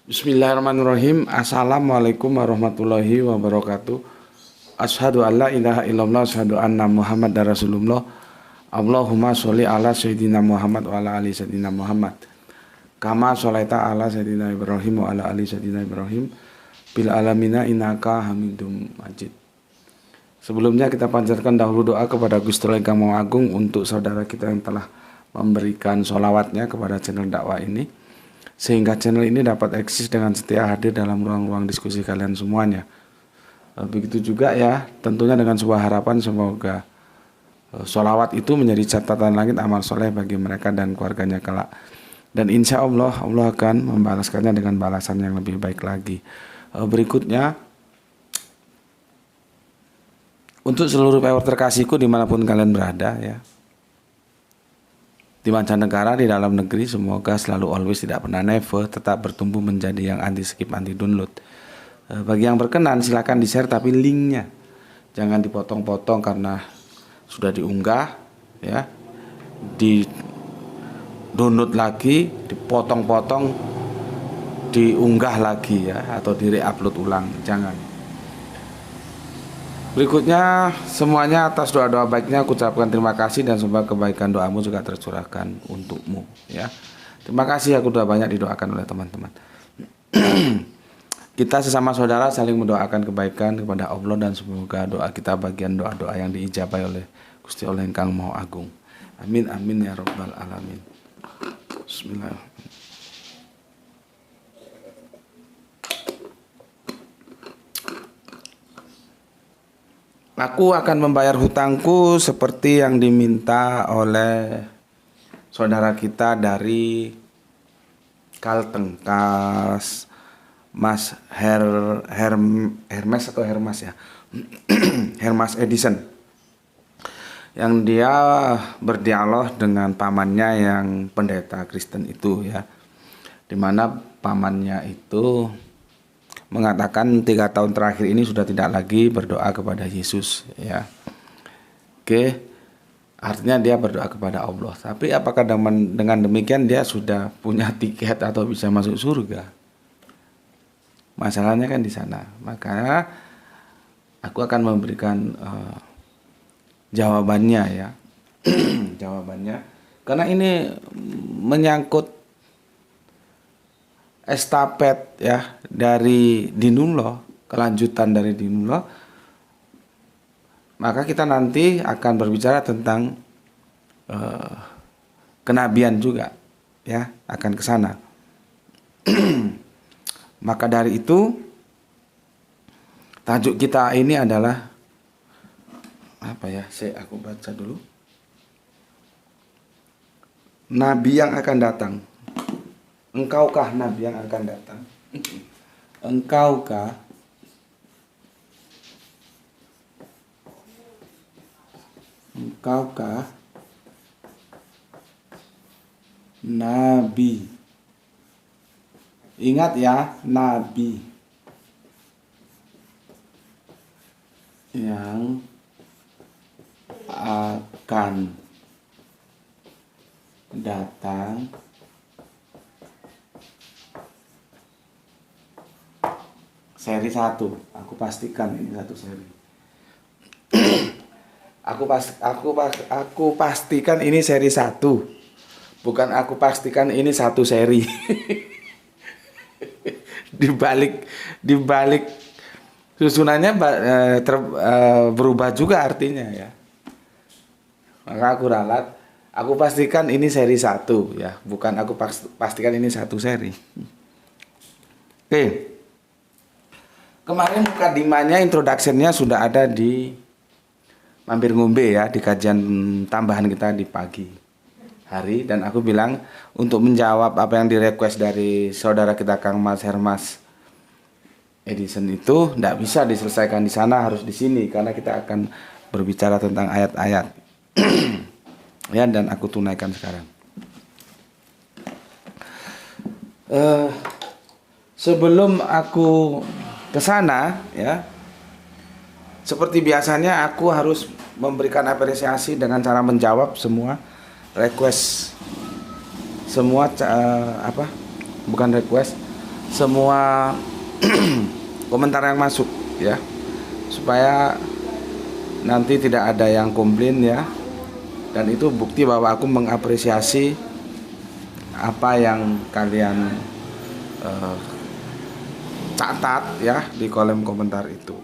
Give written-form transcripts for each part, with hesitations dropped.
Bismillahirrahmanirrahim. Assalamualaikum warahmatullahi wabarakatuh. Asyhadu an la ilaha illallah, asyhadu anna Muhammad Rasulullah. Allahumma sholli ala sayyidina Muhammad wa ala ali sayyidina Muhammad. Kama sholaita ala sayyidina Ibrahim wa ala ali sayyidina Ibrahim bil alamina innaka Hamidum Majid. Sebelumnya kita panjatkan dahulu doa kepada Gusti Allah Ingkang Maha Agung untuk saudara kita yang telah memberikan sholawatnya kepada channel dakwah ini, sehingga channel ini dapat eksis dengan setia hadir dalam ruang-ruang diskusi kalian semuanya. Begitu juga ya, tentunya dengan sebuah harapan semoga sholawat itu menjadi catatan langit amal soleh bagi mereka dan keluarganya kelak. Dan insya Allah, Allah akan membalaskannya dengan balasan yang lebih baik lagi. Berikutnya, untuk seluruh viewer terkasihku dimanapun kalian berada ya, di mancanegara, di dalam negeri, semoga selalu always tidak pernah never tetap bertumbuh menjadi yang anti skip, anti download. Bagi yang berkenan silakan di share, tapi linknya jangan dipotong-potong karena sudah diunggah ya, di download lagi, dipotong-potong, diunggah lagi ya, atau di re-upload ulang, jangan. Berikutnya, semuanya atas doa-doa baiknya aku ucapkan terima kasih dan semoga kebaikan doamu juga tercurahkan untukmu ya. Terima kasih, aku sudah banyak didoakan oleh teman-teman. Kita sesama saudara saling mendoakan kebaikan kepada Allah dan semoga doa kita bagian doa-doa yang diijabai oleh Gusti Allah Ingkang Maha Agung. Amin amin ya rabbal alamin. Bismillahirrahmanirrahim. Aku akan membayar hutangku seperti yang diminta oleh saudara kita dari Kalteng, Mas Hermes atau Hermas ya, Hermas Edison, yang dia berdialog dengan pamannya yang pendeta Kristen itu ya, dimana pamannya itu mengatakan 3 tahun terakhir ini sudah tidak lagi berdoa kepada Yesus ya. Oke, artinya dia berdoa kepada Allah. Tapi apakah dengan demikian dia sudah punya tiket atau bisa masuk surga? Masalahnya kan di sana. Maka aku akan memberikan jawabannya ya. Jawabannya karena ini menyangkut estafet ya dari Dinullah, kelanjutan dari Dinullah, maka kita nanti akan berbicara tentang kenabian juga ya, akan ke sana. Maka dari itu tajuk kita ini adalah apa ya? Aku baca dulu. Nabi yang akan datang. Engkaukah nabi yang akan datang? Engkaukah nabi? Ingat ya, nabi yang akan datang seri 1, aku pastikan ini satu seri. Aku pastikan ini seri 1. Bukan aku pastikan ini satu seri. dibalik susunannya berubah juga artinya ya. Maka aku ralat, aku pastikan ini seri 1 ya, bukan aku pastikan ini satu seri. Oke. Kemarin mukadimahnya, introduction-nya sudah ada di Mampir Ngombe ya, di kajian tambahan kita di pagi hari, dan aku bilang untuk menjawab apa yang di-request dari saudara kita Kang Mas Hermas Edison itu tidak bisa diselesaikan di sana, harus di sini karena kita akan berbicara tentang ayat-ayat. Ya, dan aku tunaikan sekarang. Sebelum aku ke sana ya, seperti biasanya aku harus memberikan apresiasi dengan cara menjawab semua request, semua bukan request, semua komentar yang masuk ya, supaya nanti tidak ada yang komplain ya. Dan itu bukti bahwa aku mengapresiasi apa yang kalian catat ya di kolom komentar itu.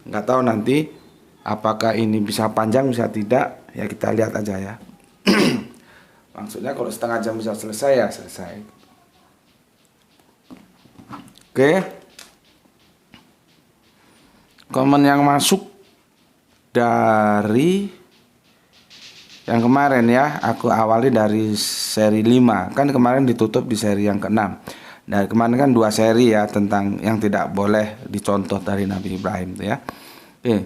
Nggak tahu nanti apakah ini bisa panjang bisa tidak, ya kita lihat aja ya. Maksudnya kalau setengah jam bisa selesai ya selesai. Oke. Komen yang masuk dari yang kemarin ya, aku awali dari seri 5. Kan kemarin ditutup di seri yang ke-6. Nah, kemarin kan 2 seri ya tentang yang tidak boleh dicontoh dari Nabi Ibrahim itu ya. Oke.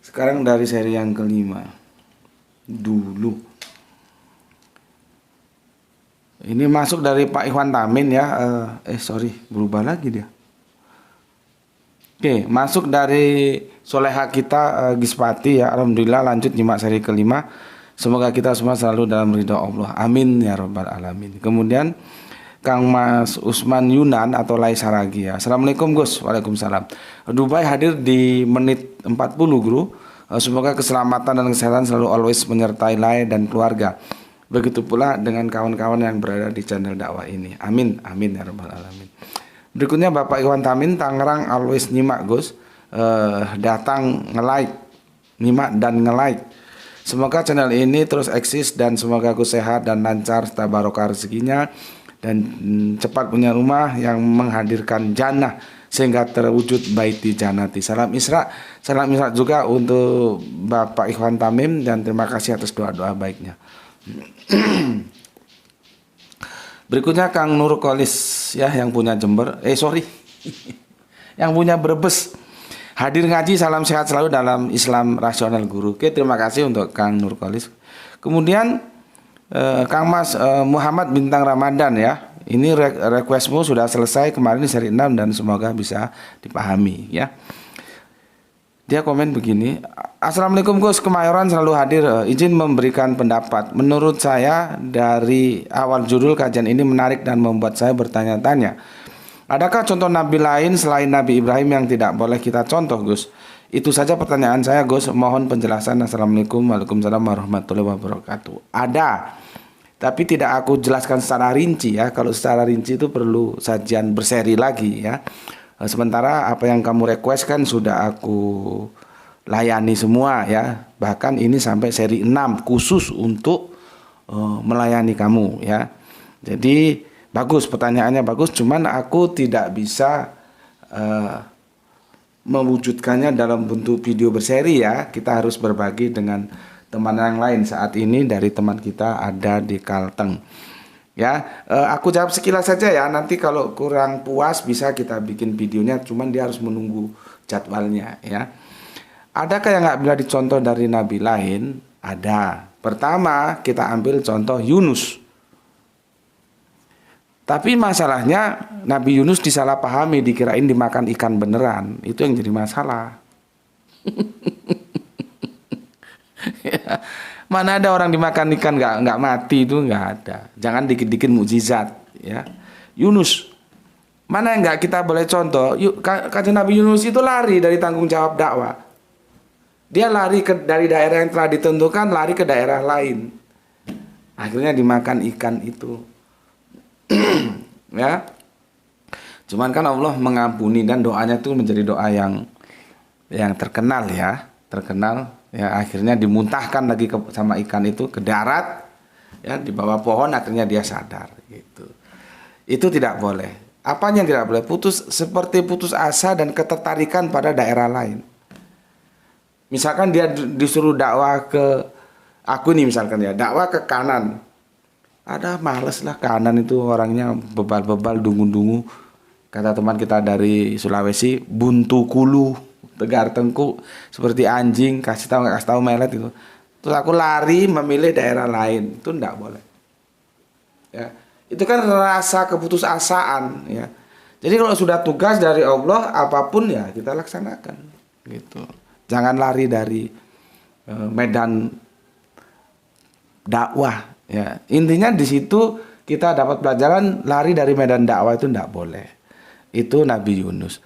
Sekarang dari seri yang ke-5 dulu. Ini masuk dari Pak Ikhwan Tamin ya. Berubah lagi dia. Oke, masuk dari soleha kita Gispati ya. Alhamdulillah lanjut nyimak seri ke-5. Semoga kita semua selalu dalam ridha Allah. Amin ya rabbal alamin. Kemudian Kang Mas Usman Yunan atau Lai Saragi ya. Assalamualaikum Gus. Waalaikumsalam. Dubai hadir di menit 40 Guru. Semoga keselamatan dan kesehatan selalu always menyertai Lai dan keluarga. Begitu pula dengan kawan-kawan yang berada di channel dakwah ini. Amin. Amin ya rabbal alamin. Berikutnya Bapak Iwan Tamin Tangerang always nyimak Gus, datang nge-like, nyimak dan nge-like. Semoga channel ini terus eksis dan semoga Gus sehat dan lancar serta barokah rezekinya dan cepat punya rumah yang menghadirkan jannah sehingga terwujud baiti jannati. Salam Isra juga untuk Bapak Iwan Tamim dan terima kasih atas doa-doa baiknya. Berikutnya Kang Nur Kolis ya yang punya Jember, yang punya Brebes. Hadir ngaji, salam sehat selalu dalam Islam rasional Guru. Oke, terima kasih untuk Kang Nur Kolis. Kemudian Kang Mas Muhammad Bintang Ramadan ya. Ini requestmu sudah selesai kemarin di seri 6 dan semoga bisa dipahami ya. Dia komen begini, Assalamualaikum Gus, Kemayoran selalu hadir, izin memberikan pendapat. Menurut saya dari awal judul kajian ini menarik dan membuat saya bertanya-tanya. Adakah contoh Nabi lain selain Nabi Ibrahim yang tidak boleh kita contoh Gus? Itu saja pertanyaan saya Gus, mohon penjelasan. Assalamualaikum Waalaikumsalam warahmatullahi wabarakatuh. Ada, tapi tidak aku jelaskan secara rinci ya. Kalau secara rinci itu perlu sajian berseri lagi ya. Sementara apa yang kamu request kan sudah aku layani semua ya. Bahkan ini sampai seri 6 khusus untuk melayani kamu ya. Jadi bagus, pertanyaannya bagus. Cuman aku tidak bisa mewujudkannya dalam bentuk video berseri ya. Kita harus berbagi dengan teman yang lain. Saat ini dari teman kita ada di Kalteng. Ya, aku jawab sekilas saja ya. Nanti kalau kurang puas bisa kita bikin videonya. Cuman dia harus menunggu jadwalnya ya. Adakah yang nggak bisa dicontoh dari Nabi lain? Ada. Pertama kita ambil contoh Yunus. Tapi masalahnya Nabi Yunus disalahpahami, dikirain dimakan ikan beneran. Itu yang jadi masalah. Ya. Mana ada orang dimakan ikan nggak mati, itu nggak ada. Jangan dikit-dikit mukjizat ya. Yunus, mana yang nggak kita boleh contoh? Kata Nabi Yunus itu lari dari tanggung jawab dakwah. Dia lari dari daerah yang telah ditentukan, lari ke daerah lain. Akhirnya dimakan ikan itu. Ya. Cuman kan Allah mengampuni dan doanya itu menjadi doa yang terkenal ya, terkenal. Ya, akhirnya dimuntahkan lagi sama ikan itu ke darat ya, di bawah pohon, akhirnya dia sadar gitu. Itu tidak boleh. Apanya yang tidak boleh? Seperti putus asa dan ketertarikan pada daerah lain. Misalkan dia disuruh dakwah ke aku nih misalkan ya, dakwah ke kanan. Ada males lah, kanan itu orangnya bebal-bebal, dungu-dungu. Kata teman kita dari Sulawesi, buntu kulu, tegar tengkuk, seperti anjing, kasih tahu melet itu. Terus aku lari memilih daerah lain, itu enggak boleh. Ya, itu kan rasa keputusasaan ya. Jadi kalau sudah tugas dari Allah apapun ya kita laksanakan gitu. Jangan lari dari medan dakwah ya. Intinya di situ kita dapat pelajaran lari dari medan dakwah itu tidak boleh. Itu Nabi Yunus.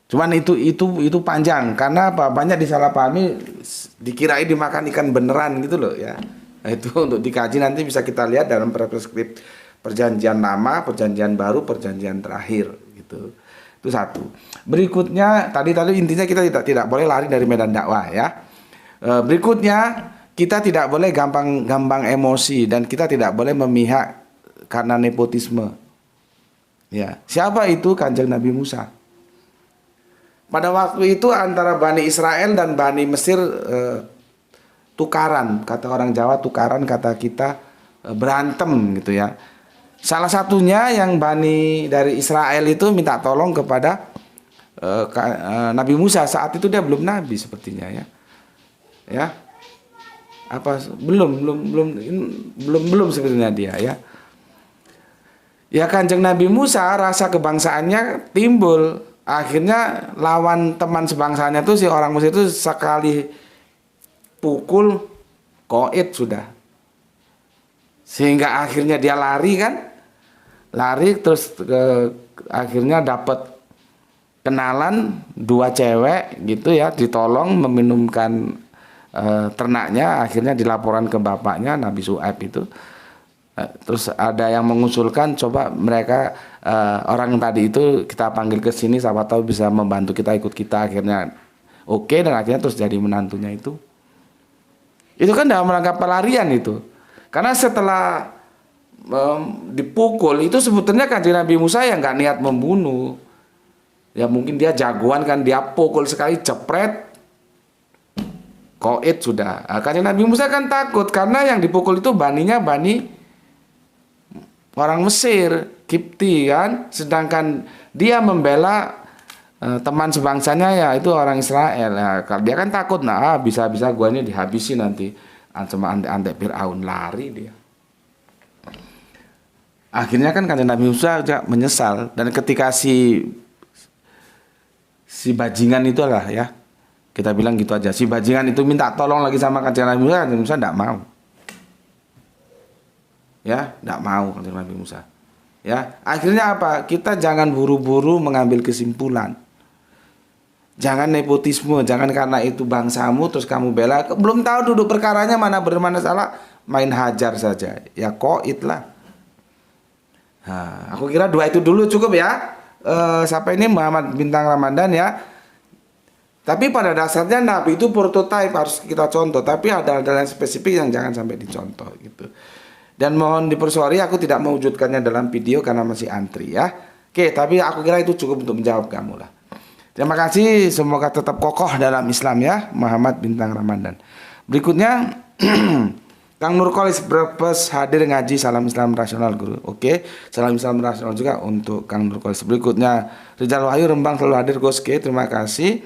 Cuman itu panjang karena apa? Banyak disalahpahami, dikirain dimakan ikan beneran gitu loh ya. Nah, itu untuk dikaji nanti bisa kita lihat dalam perspektif perjanjian lama, perjanjian baru, perjanjian terakhir gitu. Itu satu. Berikutnya tadi intinya kita tidak boleh lari dari medan dakwah ya. Berikutnya kita tidak boleh gampang emosi dan kita tidak boleh memihak karena nepotisme. Ya, siapa itu? Kanjeng Nabi Musa. Pada waktu itu antara Bani Israel dan Bani Mesir tukaran, kata orang Jawa tukaran, kata kita berantem gitu ya. Salah satunya yang Bani dari Israel itu minta tolong kepada Nabi Musa. Saat itu dia belum nabi sepertinya ya. Ya. Apa belum sebenarnya dia ya. Ya Kanjeng Nabi Musa rasa kebangsaannya timbul. Akhirnya lawan teman sebangsanya tuh si orang Mesir itu sekali pukul koit sudah. Sehingga akhirnya dia lari kan. Lari terus akhirnya dapat kenalan 2 cewek gitu ya, ditolong meminumkan ternaknya, akhirnya dilaporkan ke bapaknya Nabi Syuaib itu. Terus ada yang mengusulkan coba mereka orang tadi itu kita panggil ke sini, siapa tahu bisa membantu kita, ikut kita. Akhirnya oke, dan akhirnya terus jadi menantunya itu. Itu kan dalam rangka pelarian itu. Karena setelah dipukul itu sebetulnya Kanjeng Nabi Musa yang nggak niat membunuh. Ya mungkin dia jagoan kan, dia pukul sekali jepret koit sudah. Kanjeng Nabi Musa kan takut karena yang dipukul itu baninya bani orang Mesir, Kipti kan, sedangkan dia membela teman sebangsanya ya itu orang Israel. Nah, dia kan takut, bisa-bisa gua ini dihabisi nanti sama antek Firaun, lari dia. Akhirnya kan Kanjeng Nabi Musa juga menyesal, dan ketika si bajingan itu lah ya, kita bilang gitu aja, si bajingan itu minta tolong lagi sama Kanjeng Nabi Musa tidak mau. Ya, tidak mau Kanjeng Nabi Musa. Ya, akhirnya apa? Kita jangan buru-buru mengambil kesimpulan. Jangan nepotisme, jangan karena itu bangsamu terus kamu bela. Belum tahu duduk perkaranya mana benar mana salah, main hajar saja. Ya koit lah. Nah, aku kira 2 itu dulu cukup ya. Sampai ini Muhammad Bintang Ramadan ya. Tapi pada dasarnya Nabi itu prototipe, harus kita contoh. Tapi ada yang spesifik yang jangan sampai dicontoh gitu. Dan mohon dipersorry aku tidak mewujudkannya dalam video karena masih antri ya. Oke, tapi aku kira itu cukup untuk menjawab kamu lah. Terima kasih, semoga tetap kokoh dalam Islam ya. Muhammad Bintang Ramadan. Berikutnya Kang Nurkolis Brebes hadir ngaji, salam Islam rasional guru. Oke, salam Islam rasional juga untuk Kang Nurkolis. Berikutnya Rizal Wahyu Rembang selalu hadir Goske, terima kasih.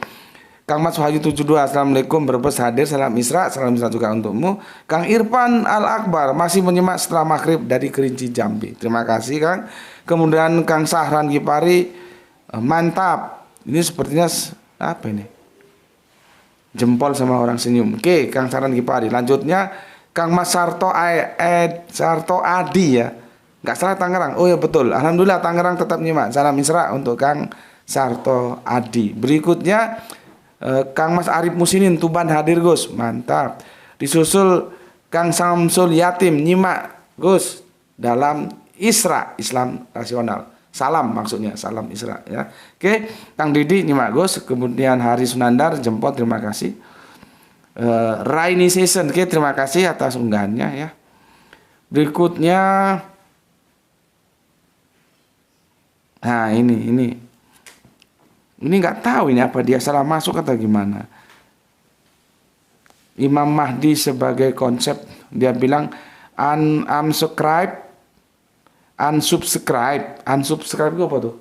Kang Mas Wahyu 72, assalamualaikum, Brebes hadir, salam Isra juga untukmu. Kang Irfan Al Akbar masih menyimak setelah maghrib dari Kerinci Jambi, terima kasih Kang. Kemudian Kang Sahran Gipari, mantap, ini sepertinya apa ini, jempol sama orang senyum. Oke, Kang Sahran Gipari. Lanjutnya Kang Mas Sarto Adi ya, nggak salah Tangerang. Oh ya betul, alhamdulillah Tangerang tetap nyimak, salam Isra untuk Kang Sarto Adi. Berikutnya Kang Mas Arif Musinin Tuban hadir Gus, mantap. Disusul Kang Samsul Yatim nyimak Gus dalam Isra, Islam rasional. Salam maksudnya, salam Isra ya. Oke, Kang Didi nyimak Gus. Kemudian Hari Sunandar jempol, terima kasih. Rainy Season, oke, terima kasih atas unggahannya ya. Berikutnya ini nggak tahu ini apa dia salah masuk atau gimana. Imam Mahdi sebagai konsep, dia bilang unsubscribe itu apa tuh?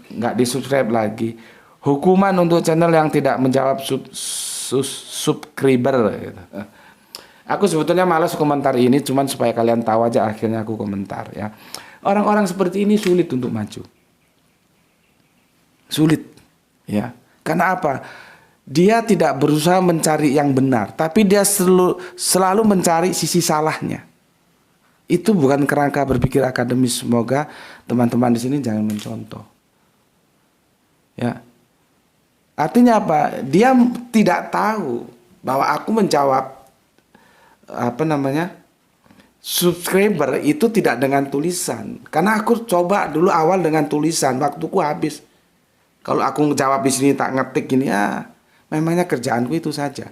Nggak disubscribe lagi. Hukuman untuk channel yang tidak menjawab subscriber gitu. Aku sebetulnya malas komentar ini, cuman supaya kalian tahu aja, akhirnya aku komentar ya. Orang-orang seperti ini sulit untuk maju. Sulit ya. Karena apa? Dia tidak berusaha mencari yang benar, tapi dia selalu mencari sisi salahnya. Itu bukan kerangka berpikir akademis. Semoga teman-teman di sini jangan mencontoh. Ya. Artinya apa? Dia tidak tahu bahwa aku menjawab subscriber itu tidak dengan tulisan. Karena aku coba dulu awal dengan tulisan, waktuku habis. Kalau aku jawab di sini tak ngetik gini ya, memangnya kerjaanku itu saja.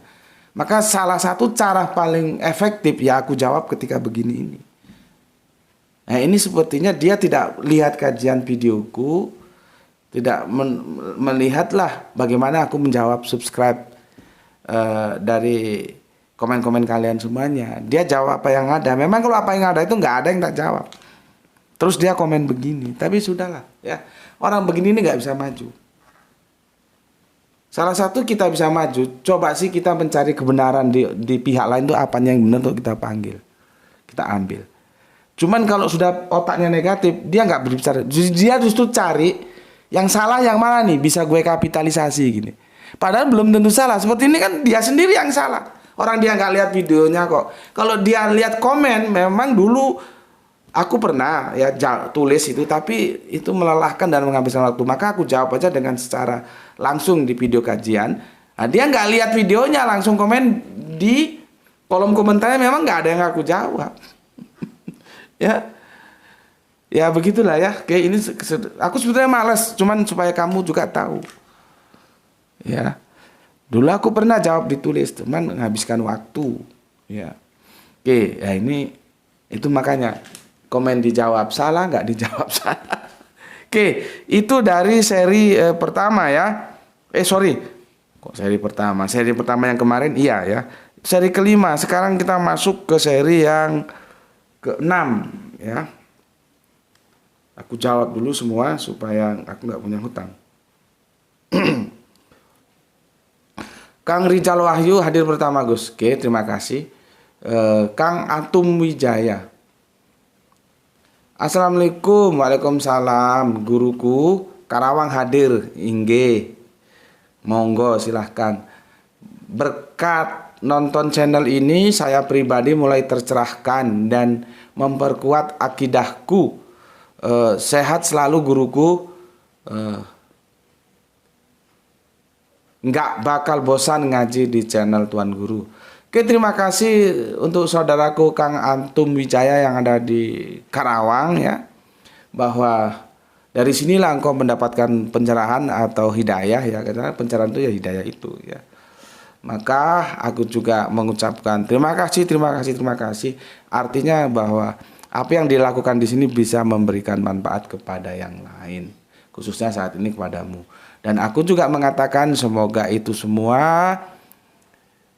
Maka salah satu cara paling efektif ya aku jawab ketika begini ini. Nah ini sepertinya dia tidak lihat kajian videoku, tidak melihatlah bagaimana aku menjawab subscribe dari komen-komen kalian semuanya. Dia jawab apa yang ada. Memang kalau apa yang ada itu nggak ada yang tak jawab. Terus dia komen begini. Tapi sudahlah ya. Orang begini ini nggak bisa maju. Salah satu kita bisa maju. Coba sih kita mencari kebenaran di pihak lain itu apa yang benar untuk kita panggil. Kita ambil. Cuman kalau sudah otaknya negatif, dia nggak berbicara. Dia justru cari yang salah yang mana nih bisa gue kapitalisasi gini. Padahal belum tentu salah. Seperti ini kan dia sendiri yang salah. Orang dia nggak lihat videonya kok. Kalau dia lihat komen, memang dulu aku pernah ya tulis itu, tapi itu melelahkan dan menghabiskan waktu. Maka aku jawab aja dengan secara langsung di video kajian. Nah, dia nggak lihat videonya, langsung komen di kolom komentarnya. Memang nggak ada yang aku jawab. Ya begitulah ya. Kayak ini aku sebetulnya malas, cuman supaya kamu juga tahu. Ya. Dulu aku pernah jawab ditulis, cuman menghabiskan waktu. Ya. Oke, ya ini itu makanya komen dijawab salah, nggak dijawab salah. Oke, itu dari seri pertama ya. Kok seri pertama? Seri pertama yang kemarin iya ya. Seri kelima, sekarang kita masuk ke seri yang ke-6 ya. Aku jawab dulu semua supaya aku nggak punya hutang. Kang Rijal Wahyu hadir pertama Gus. Oke, terima kasih. Kang Atum Wijaya. Assalamualaikum. Waalaikumsalam. Guruku Karawang hadir. Ingge. Monggo silahkan. Berkat nonton channel ini saya pribadi mulai tercerahkan dan memperkuat akidahku. Sehat selalu guruku. Nggak bakal bosan ngaji di channel Tuan Guru. Oke, terima kasih untuk saudaraku Kang Antum Wijaya yang ada di Karawang ya. Bahwa dari sinilah engkau mendapatkan pencerahan atau hidayah ya. Karena pencerahan itu ya hidayah itu ya. Maka aku juga mengucapkan terima kasih. Artinya bahwa apa yang dilakukan di sini bisa memberikan manfaat kepada yang lain. Khususnya saat ini kepadamu. Dan aku juga mengatakan semoga itu semua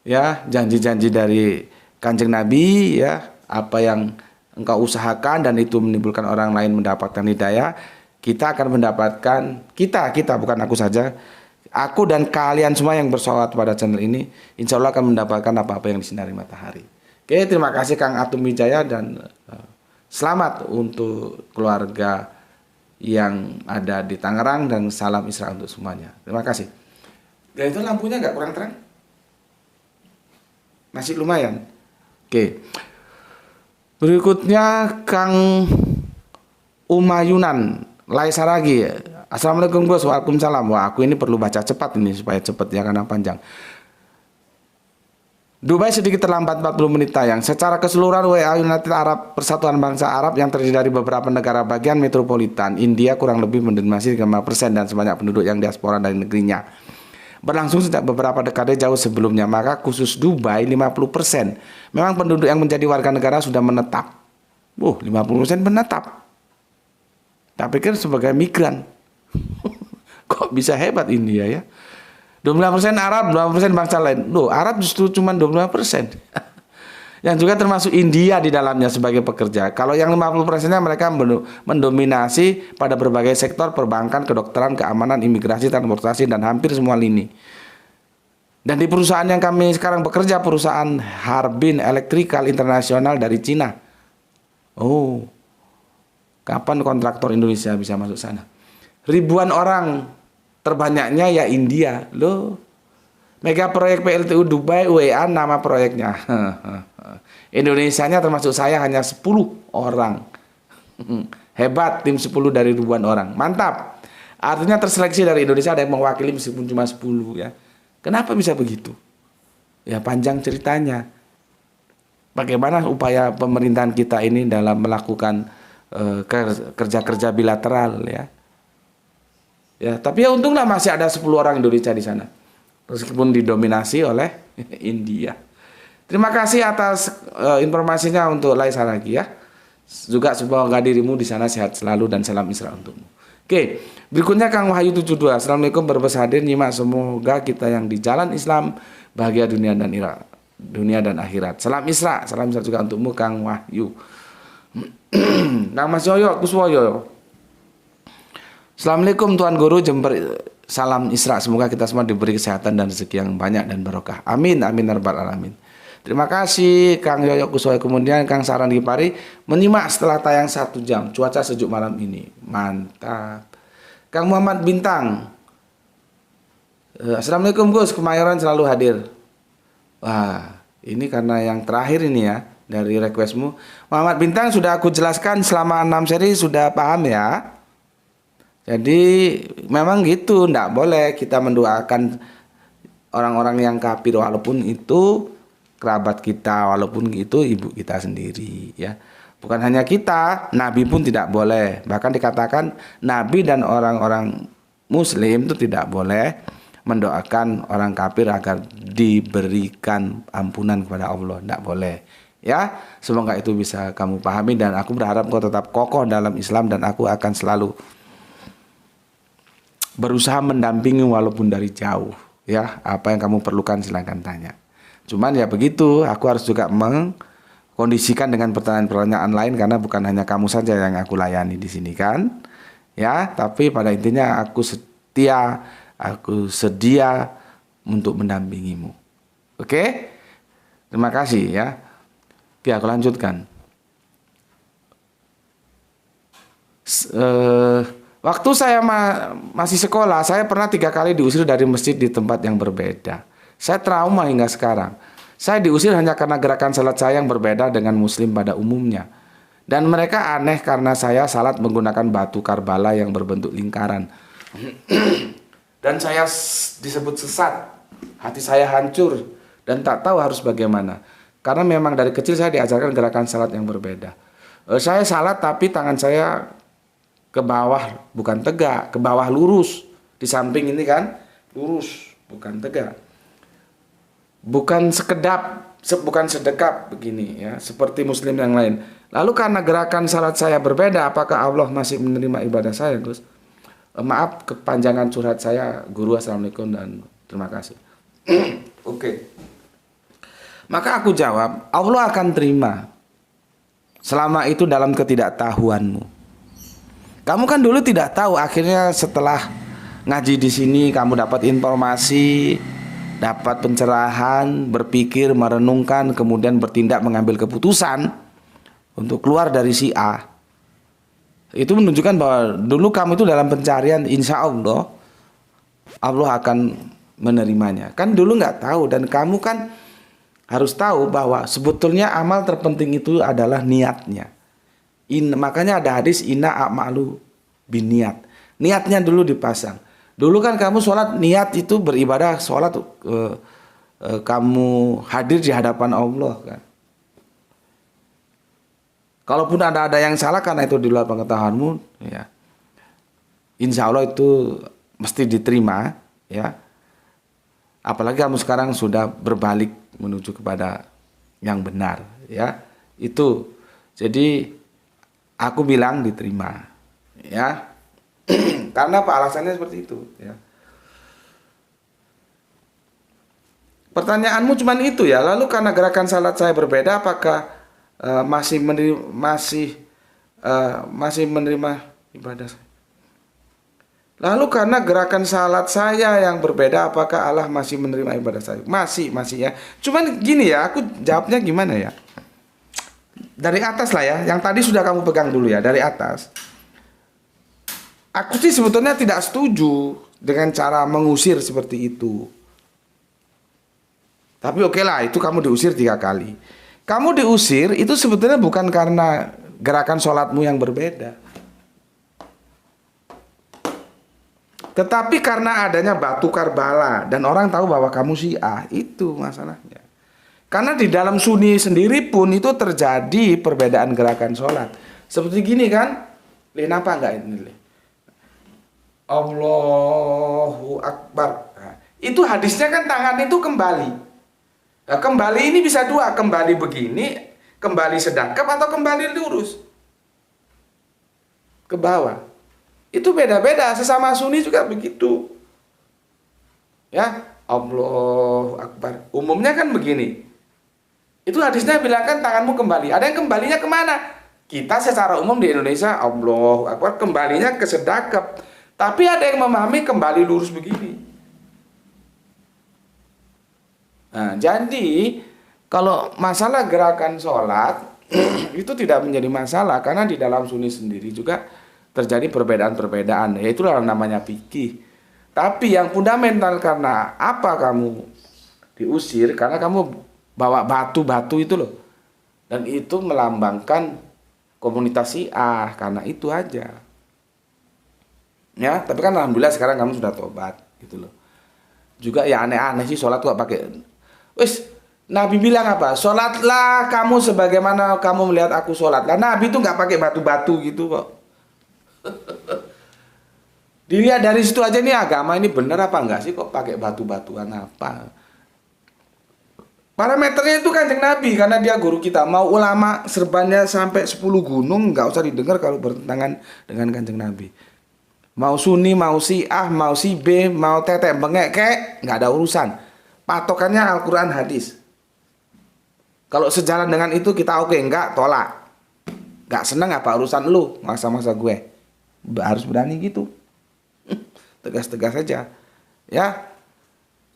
ya janji-janji dari Kanjeng Nabi ya, apa yang engkau usahakan dan itu menimbulkan orang lain mendapatkan hidayah, kita akan mendapatkan, kita bukan aku saja, aku dan kalian semua yang bersolawat pada channel ini insya Allah akan mendapatkan apa-apa yang disinari matahari. Oke, terima kasih Kang Atum Wijaya dan selamat untuk keluarga yang ada di Tangerang dan salam Isra untuk semuanya. Terima kasih. Dan itu lampunya nggak kurang terang? Masih lumayan. Oke. Berikutnya Kang Umayunan Laisaragi. Assalamualaikum Gus. Waalaikumsalam. Wah, aku ini perlu baca cepat ini supaya cepat ya karena panjang. Dubai sedikit terlambat 40 menit tayang. Secara keseluruhan WA United Arab Persatuan Bangsa Arab yang terdiri dari beberapa negara bagian metropolitan India kurang lebih mendominasi 5% dan sebanyak penduduk yang diaspora dari negerinya. Berlangsung sejak beberapa dekade jauh sebelumnya, maka khusus Dubai 50%. Memang penduduk yang menjadi warga negara sudah menetap. 50% menetap. Tak pikir sebagai migran. Kok bisa hebat India ya? 25% Arab, 25% bangsa lain. Loh, Arab justru cuma 25%. Yang juga termasuk India di dalamnya sebagai pekerja. Kalau yang 50%-nya mereka mendominasi pada berbagai sektor perbankan, kedokteran, keamanan, imigrasi, transportasi, dan hampir semua lini. Dan di perusahaan yang kami sekarang bekerja, perusahaan Harbin Electrical Internasional dari Cina. Oh, kapan kontraktor Indonesia bisa masuk sana? Ribuan orang, terbanyaknya ya India. Loh, mega proyek PLTU Dubai WA nama proyeknya. Indonesianya termasuk saya hanya 10 orang. Hebat, tim 10 dari ribuan orang. Mantap. Artinya terseleksi dari Indonesia ada yang mewakili meskipun cuma 10 ya. Kenapa bisa begitu? Ya panjang ceritanya. Bagaimana upaya pemerintahan kita ini dalam melakukan kerja-kerja bilateral ya. Ya, tapi ya untunglah masih ada 10 orang Indonesia di sana. Meskipun didominasi oleh India. Terima kasih atas informasinya untuk Laisa lagi ya. Juga semoga dirimu di sana sehat selalu dan salam Isra untukmu. Oke, berikutnya Kang Wahyu 72. Assalamualaikum warahmatullahi wabarakatuh. Nyimak semoga kita yang di jalan Islam bahagia dunia dan akhirat. Salam Isra juga untukmu Kang Wahyu. Kang Mas Yoyo Kuswoyo. Assalamualaikum Tuan Guru Jember, salam Isra, semoga kita semua diberi kesehatan dan rezeki yang banyak dan barokah. Amin amin ya rabbal alamin. Terima kasih Kang Yoyo Kuswoyo. Kemudian Kang Saran Gipari menyimak setelah tayang 1 jam. Cuaca sejuk malam ini. Mantap. Kang Muhammad Bintang. Assalamualaikum Gus, Kemayoran selalu hadir. Wah, ini karena yang terakhir ini ya dari requestmu. Muhammad Bintang sudah aku jelaskan selama 6 seri sudah paham ya. Jadi memang gitu, ndak boleh kita mendoakan orang-orang yang kafir walaupun itu kerabat kita, walaupun itu ibu kita sendiri ya. Bukan hanya kita, Nabi pun tidak boleh. Bahkan dikatakan Nabi dan orang-orang Muslim itu tidak boleh mendoakan orang kafir agar diberikan ampunan kepada Allah, tidak boleh. Ya, semoga itu bisa kamu pahami dan aku berharap kau tetap kokoh dalam Islam dan aku akan selalu berusaha mendampingi walaupun dari jauh ya. Apa yang kamu perlukan silahkan tanya. Cuman ya begitu, aku harus juga mengkondisikan dengan pertanyaan-pertanyaan lain karena bukan hanya kamu saja yang aku layani di sini kan ya, tapi pada intinya aku sedia untuk mendampingimu. Oke? Terima kasih ya. Oke, aku lanjutkan. Waktu saya masih sekolah, saya pernah 3 kali diusir dari masjid di tempat yang berbeda. Saya trauma hingga sekarang. Saya diusir hanya karena gerakan salat saya yang berbeda dengan muslim pada umumnya. Dan mereka aneh karena saya salat menggunakan batu Karbala yang berbentuk lingkaran. Dan saya disebut sesat. Hati saya hancur dan tak tahu harus bagaimana. Karena memang dari kecil saya diajarkan gerakan salat yang berbeda. Saya salat tapi tangan saya ke bawah, bukan tegak, ke bawah lurus. Di samping ini kan lurus, bukan tegak. Bukan sedekap begini ya, seperti muslim yang lain. Lalu karena gerakan salat saya berbeda, apakah Allah masih menerima ibadah saya, Gus? Maaf kepanjangan curhat saya, Guru. Assalamualaikum dan terima kasih. Oke. Maka aku jawab, Allah akan terima selama itu dalam ketidaktahuanmu. Kamu kan dulu tidak tahu, akhirnya setelah ngaji di sini kamu dapat informasi, dapat pencerahan, berpikir, merenungkan, kemudian bertindak mengambil keputusan untuk keluar dari si A. Itu menunjukkan bahwa dulu kamu itu dalam pencarian, insya Allah akan menerimanya. Kan dulu nggak tahu dan kamu kan harus tahu bahwa sebetulnya amal terpenting itu adalah niatnya. Makanya ada hadis inna a'malu biniat. Niatnya dulu dipasang. Dulu kan kamu sholat, niat itu beribadah sholat, kamu hadir di hadapan Allah kan. Kalaupun ada yang salah karena itu di luar pengetahuanmu, ya, insya Allah itu mesti diterima, ya. Apalagi kamu sekarang sudah berbalik menuju kepada yang benar, ya. Itu, jadi aku bilang diterima, ya. Karena apa alasannya seperti itu, ya. Pertanyaanmu cuma itu ya. Lalu karena gerakan salat saya berbeda, apakah masih menerima ibadah saya? Lalu karena gerakan salat saya yang berbeda, apakah Allah masih menerima ibadah saya? Masih ya. Cuman gini ya, aku jawabnya gimana ya? Dari atas lah ya. Yang tadi sudah kamu pegang dulu ya, dari atas. Aku sih sebetulnya tidak setuju dengan cara mengusir seperti itu. Tapi oke lah, itu kamu diusir 3 kali. Kamu diusir itu sebetulnya bukan karena gerakan sholatmu yang berbeda, tetapi karena adanya batu Karbala dan orang tahu bahwa kamu Syiah, itu masalahnya. Karena di dalam Sunni sendiri pun itu terjadi perbedaan gerakan sholat. Seperti gini kan? Kenapa enggak ini? Allahu Akbar. Nah, itu hadisnya kan tangan itu kembali. Nah, kembali ini bisa dua, kembali begini, kembali sedangkap atau kembali lurus ke bawah. Itu beda-beda, sesama Sunni juga begitu. Ya, Allahu Akbar. Umumnya kan begini. Itu hadisnya bilang kan tanganmu kembali. Ada yang kembalinya kemana? Kita secara umum di Indonesia Allahu Akbar kembalinya ke sedekap. Tapi ada yang memahami kembali lurus begini. Nah, jadi kalau masalah gerakan sholat itu tidak menjadi masalah karena di dalam Sunni sendiri juga terjadi perbedaan-perbedaan. Ya itulah namanya fikih. Tapi yang fundamental karena apa kamu diusir? Karena kamu bawa batu-batu itu loh. Dan itu melambangkan komunitas Syiah, karena itu aja. Ya, tapi kan alhamdulillah sekarang kamu sudah tobat gitu loh. Juga ya aneh-aneh sih sholat kok pakai. Wis, Nabi bilang apa? Sholatlah kamu sebagaimana kamu melihat aku sholat. Lah Nabi tuh nggak pakai batu-batu gitu kok. Dilihat dari situ aja nih agama ini bener apa enggak sih kok pakai batu-batuan apa? Parameternya itu Kanjeng Nabi karena dia guru kita. Mau ulama serbannya sampai 10 gunung nggak usah didengar kalau bertentangan dengan Kanjeng Nabi. Mau Sunni, mau Syiah, mau si B, mau tetek bengek kek, nggak ada urusan. Patokannya Al-Quran hadis. Kalau sejalan dengan itu kita oke, enggak tolak. Nggak seneng apa urusan lu, masa-masa gue. Harus berani gitu. Tegas-tegas aja. Ya.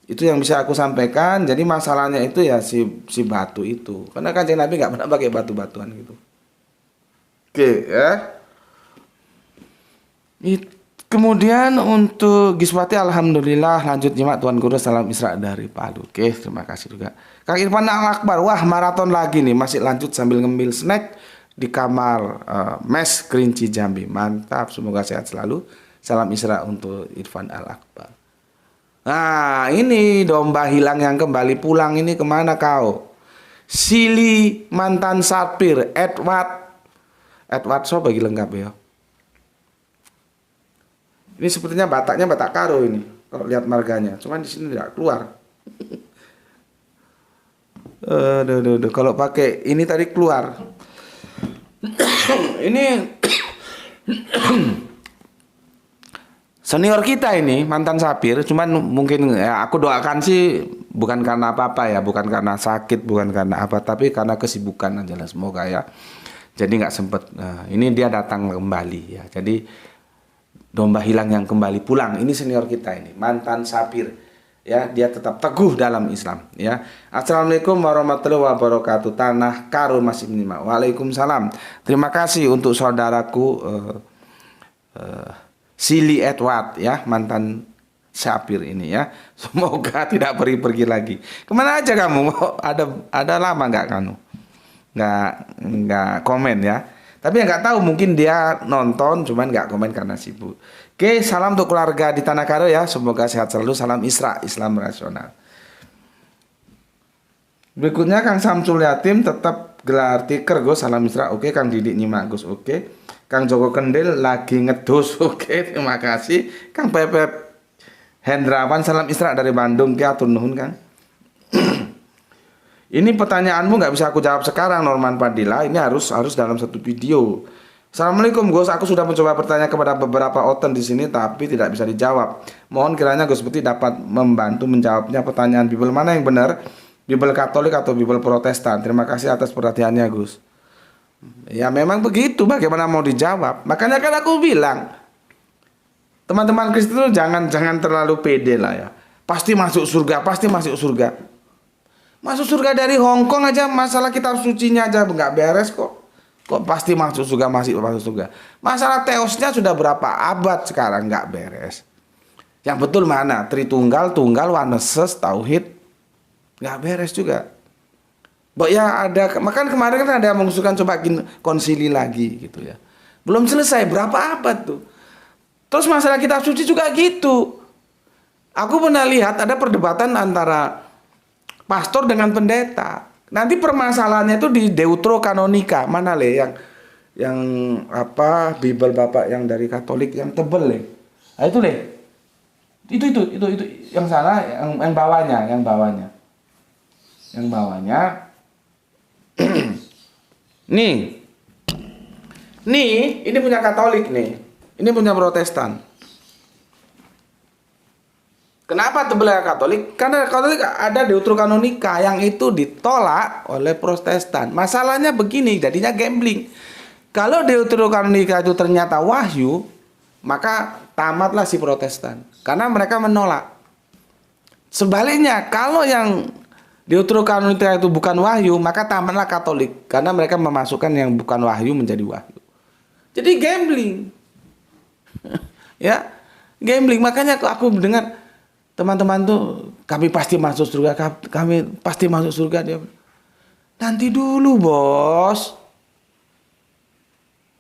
Itu yang bisa aku sampaikan. Jadi masalahnya itu ya si batu itu. Karena Kanjeng Nabi nggak pernah pakai batu-batuan gitu. Oke ya. Kemudian untuk Giswati alhamdulillah lanjut nyimak Tuan Guru salam Isra dari Palu. Oke, terima kasih juga. Kang Irfan Al-Akbar, wah maraton lagi nih, masih lanjut sambil ngemil snack di kamar mes Kerinci Jambi. Mantap, semoga sehat selalu. Salam Isra untuk Irfan Al-Akbar. Nah ini domba hilang yang kembali pulang ini kemana kau? Sili mantan sapir Edward so bagi lengkap ya. Ini sepertinya Bataknya Batak Karo ini kalau lihat marganya. Cuman di sini tidak keluar. Kalau pakai ini tadi keluar. Ini senior kita ini mantan sapir, cuman mungkin ya aku doakan sih bukan karena apa-apa ya, bukan karena sakit, bukan karena apa, tapi karena kesibukan aja lah semoga ya. Jadi nggak sempet. Nah, ini dia datang kembali ya. Jadi domba hilang yang kembali pulang. Ini senior kita ini mantan sapir ya, dia tetap teguh dalam Islam ya. Assalamualaikum warahmatullahi wabarakatuh. Tanah Karo masih menyimak. Waalaikumsalam. Terima kasih untuk saudaraku Sili Edward ya, mantan sapir ini ya. Semoga tidak pergi-pergi lagi. Kemana aja kamu? Ada lama nggak kamu? Nggak komen ya. Tapi nggak tahu mungkin dia nonton cuman nggak komen karena sibuk. Oke, salam untuk keluarga di Tanah Karo ya. Semoga sehat selalu. Salam Isra, Islam rasional. Berikutnya Kang Samsul Yatim tetap gelar tiker Gus. Salam Isra. Oke, Kang Didik nyimak Gus. Oke. Kang Joko Kendil lagi ngedus. Oke, terima kasih. Kang Pepep Hendrawan salam Isra dari Bandung. Atur nuhun Kang. Ini pertanyaanmu nggak bisa aku jawab sekarang Norman Padilla. Ini harus dalam satu video. Assalamualaikum Gus. Aku sudah mencoba bertanya kepada beberapa oten di sini tapi tidak bisa dijawab. Mohon kiranya Gus Putih dapat membantu menjawabnya. Pertanyaan Bibel mana yang benar? Bibel Katolik atau Bibel Protestan? Terima kasih atas perhatiannya Gus. Ya memang begitu, bagaimana mau dijawab. Makanya kan aku bilang teman-teman Kristen itu jangan terlalu pede lah ya. Pasti masuk surga, pasti masuk surga. Masuk surga dari Hong Kong aja masalah kitab sucinya aja nggak beres kok. Kok pasti masuk surga, masuk surga. Masalah teosnya sudah berapa abad sekarang nggak beres. Yang betul mana? Tritunggal, tunggal, waneses, tauhid nggak beres juga. Bahwa ya ada, makan kemarin kan ada mengusulkan coba konsili lagi gitu ya. Belum selesai berapa abad tuh. Terus masalah kitab suci juga gitu. Aku pernah lihat ada perdebatan antara pastor dengan pendeta. Nanti permasalahannya itu di Deuterokanonika. Mana le yang apa Bible Bapak yang dari Katolik yang tebel le. Nah, itu le. Itu yang sana yang bawahnya. Yang bawahnya. Nih, ini punya Katolik nih, ini punya Protestan. Kenapa tebelnya Katolik? Karena Katolik ada Deuterokanonika yang itu ditolak oleh Protestan. Masalahnya begini, jadinya gambling. Kalau Deuterokanonika itu ternyata wahyu, maka tamatlah si Protestan, karena mereka menolak. Sebaliknya, kalau yang Deuterokanonika itu bukan wahyu, maka tamatlah Katolik, karena mereka memasukkan yang bukan wahyu menjadi wahyu. Jadi gambling. Ya, gambling. Makanya aku mendengar teman-teman tuh, kami pasti masuk surga, kami pasti masuk surga. Dia, nanti dulu bos.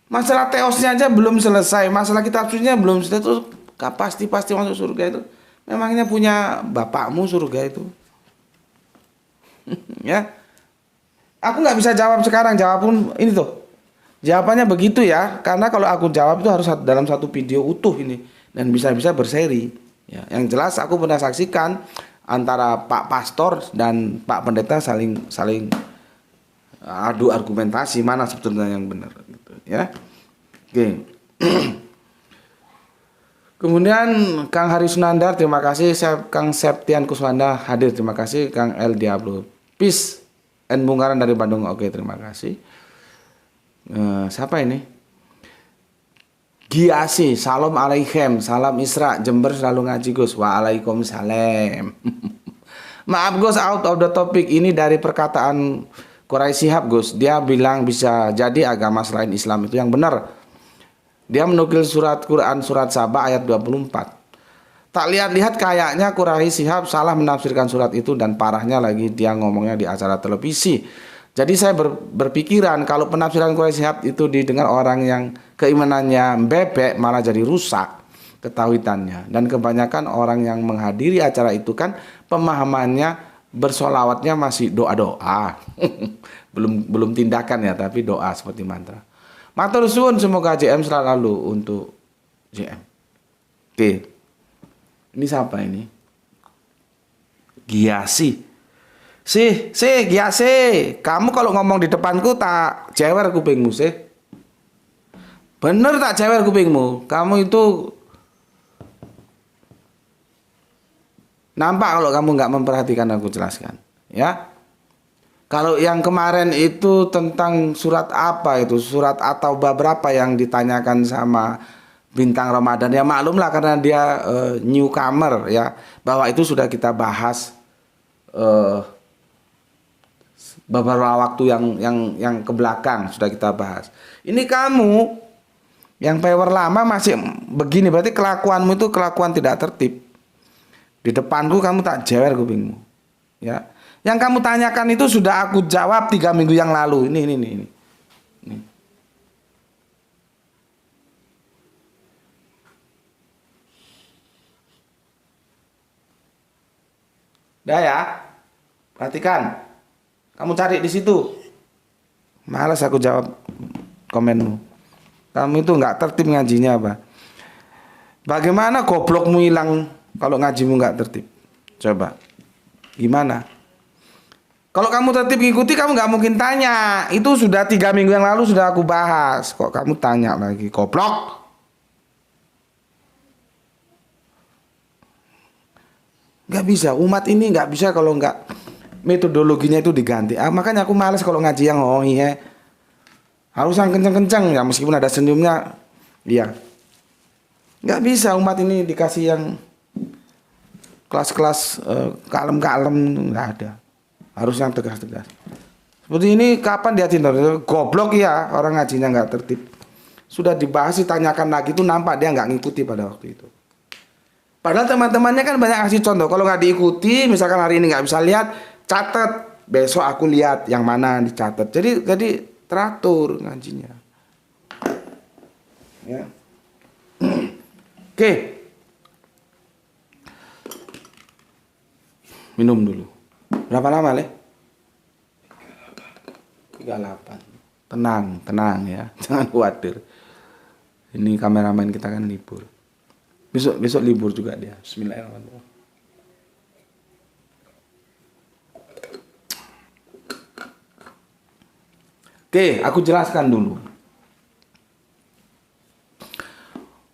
Masalah teosnya aja belum selesai, masalah kitab sucinya belum selesai, terus pasti masuk surga itu. Memangnya punya bapakmu surga itu? Ya, aku nggak bisa jawab sekarang, jawab pun ini tuh. Jawabannya begitu ya, karena kalau aku jawab itu harus dalam satu video utuh ini dan bisa-bisa berseri. Ya, yang jelas aku pernah saksikan antara Pak Pastor dan Pak Pendeta saling adu argumentasi mana sebetulnya yang benar. Gitu, ya, oke. Kemudian Kang Hari Sunandar, terima kasih. Kang Septian Kuswanda hadir, terima kasih. Kang El Diablo, Peace and Bungkaran dari Bandung, oke, terima kasih. Siapa ini? Giasi, salam alaikum, salam Isra, Jember selalu ngaji Gus. Waalaikumsalam. Maaf Gus, out of the topic. Ini dari perkataan Quraisy Shihab Gus. Dia bilang bisa jadi agama selain Islam itu yang benar. Dia menukil surat Quran surat Saba ayat 24. Tak lihat-lihat kayaknya Quraisy Shihab salah menafsirkan surat itu, dan parahnya lagi dia ngomongnya di acara televisi. Jadi saya berpikiran kalau penafsiran Quraisy Shihab itu didengar orang yang keimanannya bebek, malah jadi rusak ketauhidannya. Dan kebanyakan orang yang menghadiri acara itu kan pemahamannya bersolawatnya masih doa-doa. belum tindakan ya, tapi doa seperti mantra. Matur suwun, semoga JM selalu untuk JM. Oke. Ini siapa ini? Giasi. Giasi, kamu kalau ngomong di depanku tak jewer kupingmu sih. Bener tak jewer kupingmu. Kamu itu nampak kalau kamu nggak memperhatikan aku jelaskan, ya. Kalau yang kemarin itu tentang surat apa itu, surat atau bab berapa yang ditanyakan sama Bintang Ramadan, ya maklumlah karena dia newcomer ya, bahwa itu sudah kita bahas beberapa waktu yang ke belakang sudah kita bahas. Ini kamu yang power lama masih begini, berarti kelakuanmu itu kelakuan tidak tertib. Di depanku kamu tak jewer kupingmu, ya. Yang kamu tanyakan itu sudah aku jawab 3 minggu yang lalu. Ini. Udah ya, perhatikan. Kamu cari di situ. Malas aku jawab komenmu. Kamu itu nggak tertib ngajinya apa? Bagaimana goblokmu hilang kalau ngajimu nggak tertib? Coba. Gimana? Kalau kamu tertib ngikuti, kamu nggak mungkin tanya. Itu sudah 3 minggu yang lalu sudah aku bahas. Kok kamu tanya lagi? Goblok. Nggak bisa. Umat ini nggak bisa kalau nggak metodologinya itu diganti. Makanya aku males kalau ngaji yang ya. Harus yang kenceng-kenceng ya, meskipun ada senyumnya. Iya. Nggak bisa umat ini dikasih yang kelas-kelas kalem-kalem, nggak ada. Harus yang tegas-tegas. Seperti ini kapan dia cinta? Goblok ya, orang ngajinya nggak tertib. Sudah dibahas, ditanyakan lagi itu nampak dia nggak ngikuti pada waktu itu. Padahal teman-temannya kan banyak kasih contoh. Kalau nggak diikuti, misalkan hari ini nggak bisa lihat, catat besok aku lihat yang mana dicatat. Jadi teratur ngajinya. Ya. Oke. Minum dulu. Berapa lama, Le? 38. Tenang ya. Jangan khawatir. Ini kameramen kita kan libur. Besok libur juga dia. Bismillahirrahmanirrahim. Oke, aku jelaskan dulu.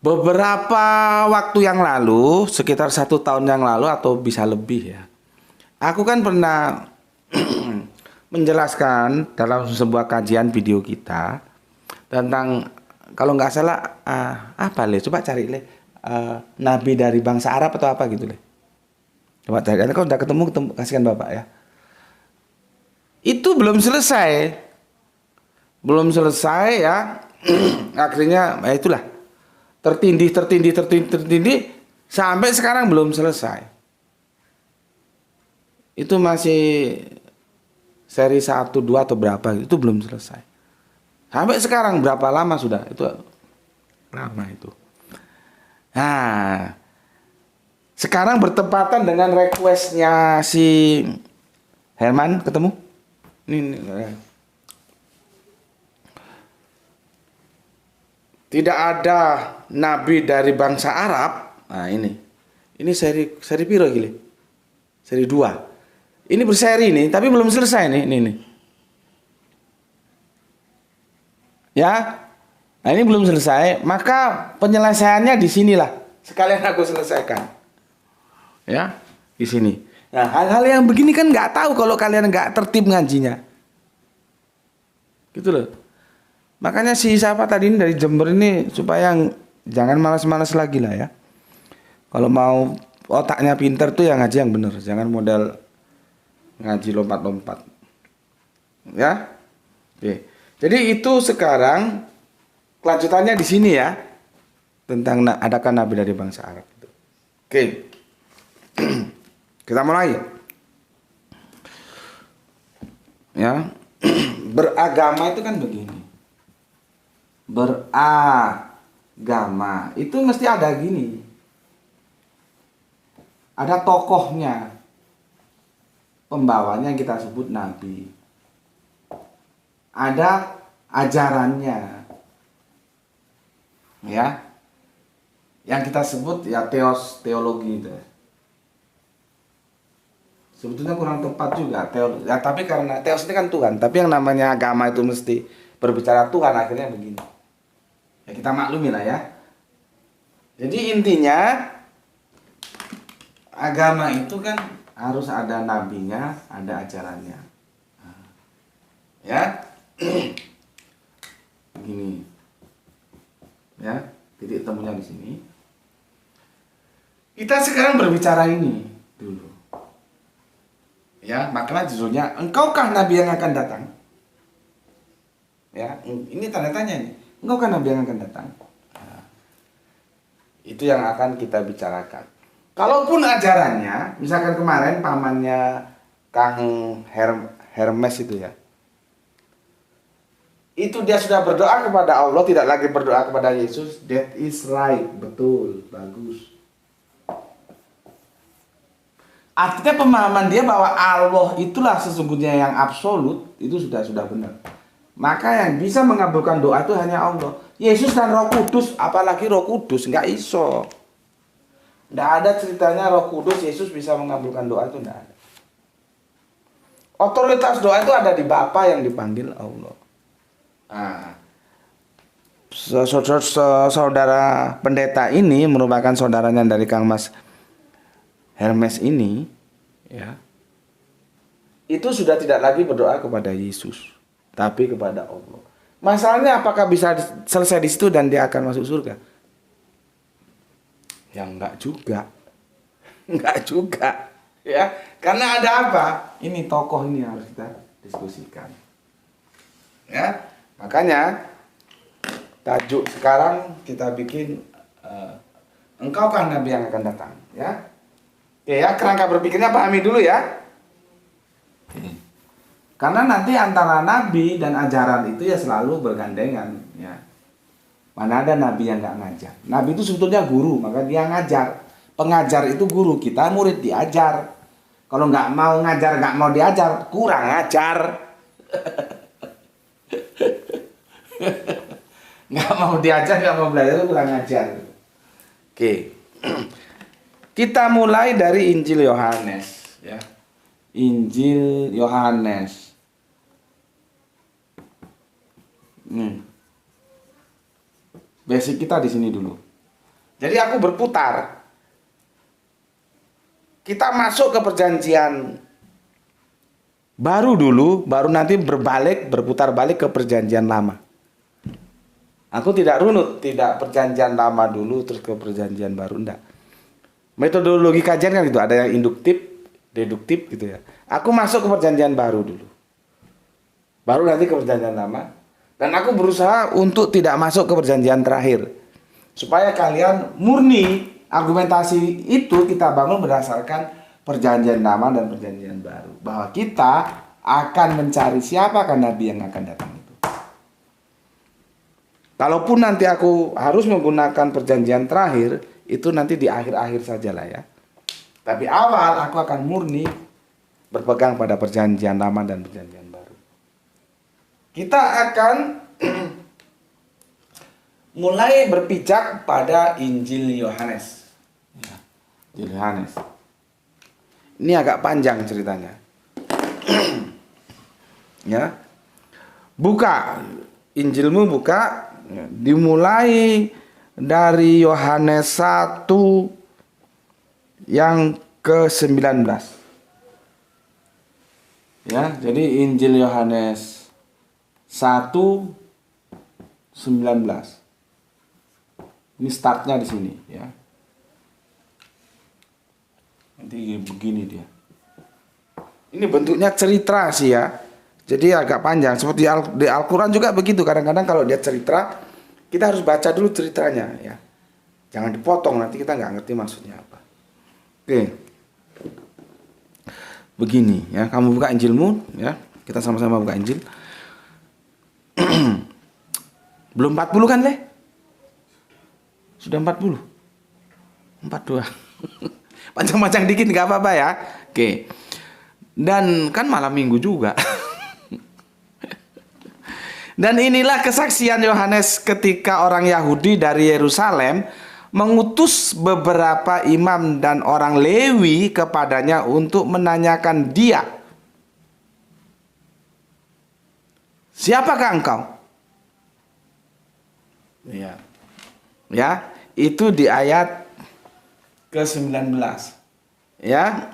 Beberapa waktu yang lalu, sekitar 1 tahun yang lalu atau bisa lebih ya, aku kan pernah menjelaskan dalam sebuah kajian video kita tentang, kalau nggak salah apa Le? Coba cari Le, nabi dari bangsa Arab atau apa gitu Le. Coba cari. Kalau udah ketemu kasihkan Bapak ya. Itu belum selesai ya. Akhirnya itulah tertindih sampai sekarang belum selesai. Itu masih seri 1, 2 atau berapa, itu belum selesai. Sampai sekarang berapa lama sudah? Itu lama itu. Nah, sekarang bertepatan dengan requestnya si Herman ketemu. Ini. Tidak ada nabi dari bangsa Arab. Nah ini seri piro gile? Seri 2. Ini berseri nih, tapi belum selesai nih. Ini. Ya. Nah ini belum selesai, maka penyelesaiannya di sinilah. Sekalian aku selesaikan. Ya, di sini. Nah, hal-hal yang begini kan nggak tahu kalau kalian nggak tertib ngajinya. Gitu loh. Makanya si siapa tadi ini dari Jember ini supaya jangan malas-malas lagi lah ya. Kalau mau otaknya pinter tuh yang ngaji yang bener, jangan modal ngaji lompat-lompat. Ya. Oke. Jadi itu sekarang kelanjutannya di sini ya. Tentang adakah nabi dari bangsa Arab itu. Oke. Kita mulai. Ya. Beragama itu kan begini. Beragama itu mesti ada gini, ada tokohnya, pembawanya yang kita sebut nabi, ada ajarannya ya, yang kita sebut ya teologi itu. Sebetulnya kurang tepat juga ya, tapi karena teos itu kan Tuhan, tapi yang namanya agama itu mesti berbicara Tuhan, akhirnya begini. Ya kita maklumi lah ya. Jadi intinya agama itu kan harus ada nabinya, ada ajarannya. Ya. Begini. Ya, titik temunya di sini. Kita sekarang berbicara ini dulu. Ya, makanya judulnya, engkaukah nabi yang akan datang? Ya, ini tanda tanya nih. Engkau kan nabi yang akan datang. Nah, itu yang akan kita bicarakan. Kalaupun ajarannya, misalkan kemarin pamannya Kang Hermes itu ya, itu dia sudah berdoa kepada Allah, tidak lagi berdoa kepada Yesus. That is right, betul, bagus. Artinya pemahaman dia bahwa Allah itulah sesungguhnya yang absolut, itu sudah benar. Maka yang bisa mengabulkan doa itu hanya Allah. Yesus dan Roh Kudus, apalagi Roh Kudus, nggak iso. Nggak ada ceritanya Roh Kudus, Yesus bisa mengabulkan doa, itu nggak ada. Otoritas doa itu ada di Bapa yang dipanggil Allah. Nah, saudara pendeta ini merupakan saudaranya dari Kang Mas Hermes ini, ya. Itu sudah tidak lagi berdoa kepada Yesus, tapi kepada Allah. Masalahnya apakah bisa selesai di situ dan dia akan masuk surga? Ya enggak juga. Enggak juga. Ya, karena ada apa? Ini tokoh ini harus kita diskusikan. Ya, makanya tajuk sekarang kita bikin engkau kan nabi yang akan datang, ya. Oke ya, kerangka berpikirnya pahami dulu ya. Karena nanti antara nabi dan ajaran itu ya selalu bergandengan, ya. Mana ada nabi yang nggak ngajar? Nabi itu sebetulnya guru, maka dia ngajar. Pengajar itu guru, kita murid diajar. Kalau nggak mau ngajar, nggak mau diajar, kurang ajar. Nggak mau diajar, nggak mau belajar itu kurang ajar. Oke, kita mulai dari Injil Yohanes, ya. Injil Yohanes. Basic kita di sini dulu. Jadi aku berputar. Kita masuk ke perjanjian baru dulu, baru nanti berputar balik ke perjanjian lama. Aku tidak runut, tidak perjanjian lama dulu terus ke perjanjian baru, enggak. Metodologi kajian kan gitu, ada yang induktif, deduktif gitu ya. Aku masuk ke perjanjian baru dulu. Baru nanti ke perjanjian lama. Dan aku berusaha untuk tidak masuk ke perjanjian terakhir. Supaya kalian murni argumentasi itu kita bangun berdasarkan perjanjian lama dan perjanjian baru. Bahwa kita akan mencari siapakah nabi yang akan datang itu. Kalaupun nanti aku harus menggunakan perjanjian terakhir, itu nanti di akhir-akhir sajalah ya. Tapi awal aku akan murni berpegang pada perjanjian lama dan perjanjian baru. Kita akan mulai berpijak pada Injil Yohanes. Injil Yohanes. Ini agak panjang ceritanya. Ya. Buka Injilmu, buka. Dimulai dari Yohanes 1 yang ke-19. Ya, jadi Injil Yohanes 1:19. Ini startnya di sini ya. Nanti begini dia. Ini bentuknya cerita sih ya. Jadi agak panjang. Seperti di Al-Quran juga begitu. Kadang-kadang kalau dia cerita, kita harus baca dulu ceritanya ya. Jangan dipotong, nanti kita nggak ngerti maksudnya apa. Oke. Begini ya. Kamu buka Injilmu ya. Kita sama-sama buka Injil. Belum 40 kan, Le? Sudah 40. 42. Panjang-panjang dikit nggak apa-apa ya. Oke. Dan kan malam minggu juga. Dan inilah kesaksian Yohanes ketika orang Yahudi dari Yerusalem mengutus beberapa imam dan orang Lewi kepadanya untuk menanyakan dia, siapakah engkau? Ya. Ya, itu di ayat ke-19. Ya.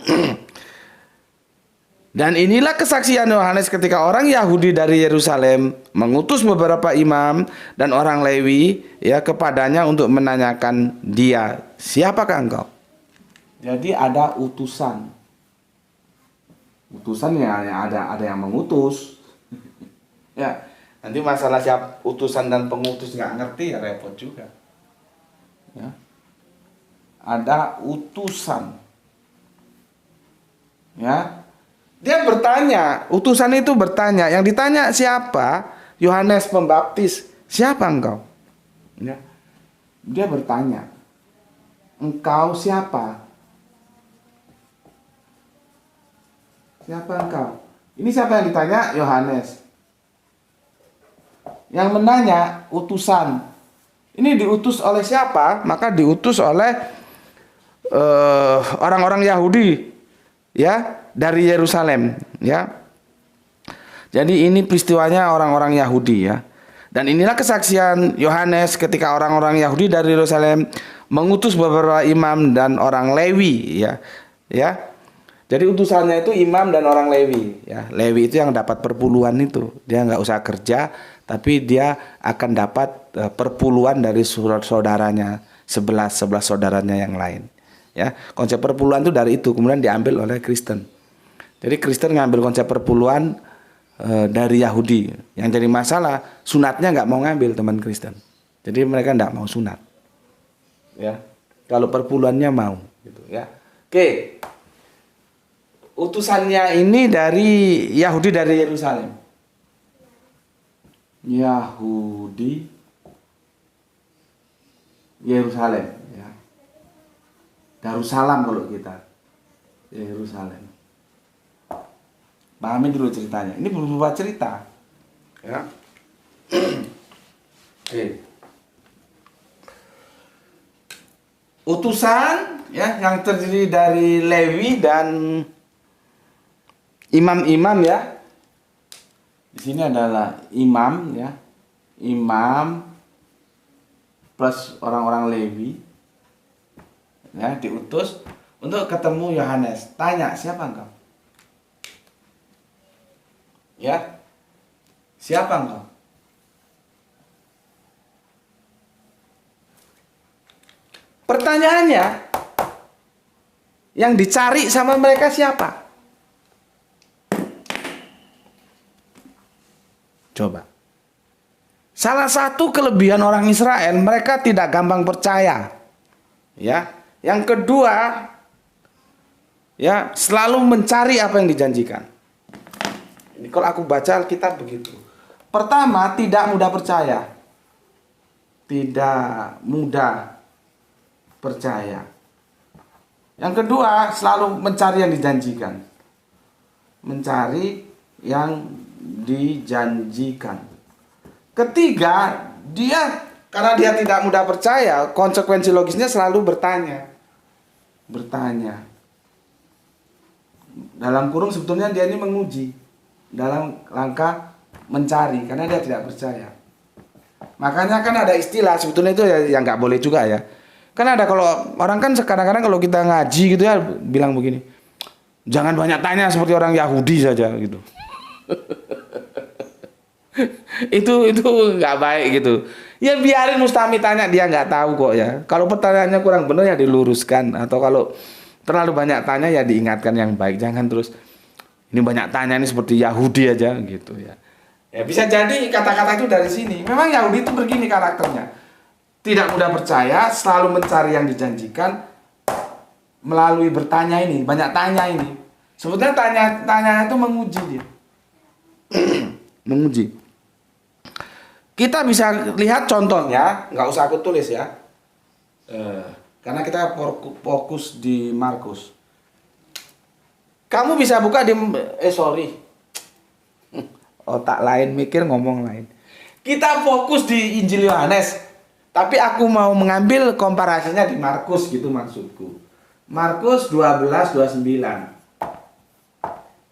Dan inilah kesaksian Yohanes ketika orang Yahudi dari Yerusalem mengutus beberapa imam dan orang Lewi ya kepadanya untuk menanyakan dia, siapakah engkau? Jadi ada utusan. Utusan ya ada yang mengutus. Ya, nanti masalah siapa utusan dan pengutus nggak ngerti ya repot juga. Ya. Ada utusan. Ya. Dia bertanya, utusan itu bertanya, yang ditanya siapa? Yohanes Pembaptis, siapa engkau? Ya. Dia bertanya, engkau siapa? Siapa engkau? Ini siapa yang ditanya? Yohanes. Yang menanya utusan. Ini diutus oleh siapa? Maka diutus oleh orang-orang Yahudi, ya. Dari Yerusalem ya. Jadi ini peristiwanya orang-orang Yahudi ya. Dan inilah kesaksian Yohanes ketika orang-orang Yahudi dari Yerusalem mengutus beberapa imam dan orang Lewi ya. Ya. Jadi utusannya itu imam dan orang Lewi ya. Lewi itu yang dapat perpuluhan itu. Dia nggak usah kerja tapi dia akan dapat perpuluhan dari saudaranya 11 saudaranya yang lain. Ya, konsep perpuluhan itu dari itu kemudian diambil oleh Kristen. Jadi Kristen ngambil konsep perpuluhan dari Yahudi. Yang jadi masalah sunatnya nggak mau ngambil teman Kristen. Jadi mereka nggak mau sunat. Ya, kalau perpuluhannya mau, gitu ya. Oke. utusannya ini dari Yahudi dari Yerusalem. Yahudi Yerusalem ya. Darussalam kalau kita. Yerusalem. Pahami dulu ceritanya. Ini berupa cerita. Ya. Oke. Utusan ya yang terdiri dari Lewi dan imam-imam ya. Di sini adalah imam ya. Imam plus orang-orang Lewi ya diutus untuk ketemu Yohanes. Tanya, siapa engkau? Ya. Siapa engkau? Pertanyaannya, yang dicari sama mereka siapa? Coba. Salah satu kelebihan orang Israel, mereka tidak gampang percaya. Ya. Yang kedua, ya, selalu mencari apa yang dijanjikan. Ini kalau aku baca Alkitab begitu. Pertama, tidak mudah percaya. Tidak mudah percaya. Yang kedua, selalu mencari yang dijanjikan. Mencari yang dijanjikan. Ketiga, karena dia tidak mudah percaya, konsekuensi logisnya selalu bertanya. Bertanya. Dalam kurung sebetulnya dia ini menguji. Dalam langkah mencari, karena dia tidak percaya. Makanya kan ada istilah, sebetulnya itu ya yang nggak boleh juga ya. Kan ada kalau orang kan kadang-kadang kalau kita ngaji gitu ya bilang begini, jangan banyak tanya seperti orang Yahudi saja gitu. itu nggak baik gitu. Ya biarin Mustami tanya, dia nggak tahu kok ya. Kalau pertanyaannya kurang benar ya diluruskan, atau kalau terlalu banyak tanya ya diingatkan yang baik. Jangan terus ini banyak tanya ini seperti Yahudi aja gitu ya. Ya bisa jadi kata-kata itu dari sini. Memang Yahudi itu begini karakternya. Tidak mudah percaya, selalu mencari yang dijanjikan melalui bertanya ini, banyak tanya ini. Sebetulnya tanya itu menguji dia. Menguji. Kita bisa lihat contohnya, nggak usah aku tulis ya. Karena kita fokus di Markus. Kamu bisa buka di otak lain mikir ngomong lain. Kita fokus di Injil Yohanes. Tapi aku mau mengambil komparasinya di Markus gitu maksudku. Markus 12:29.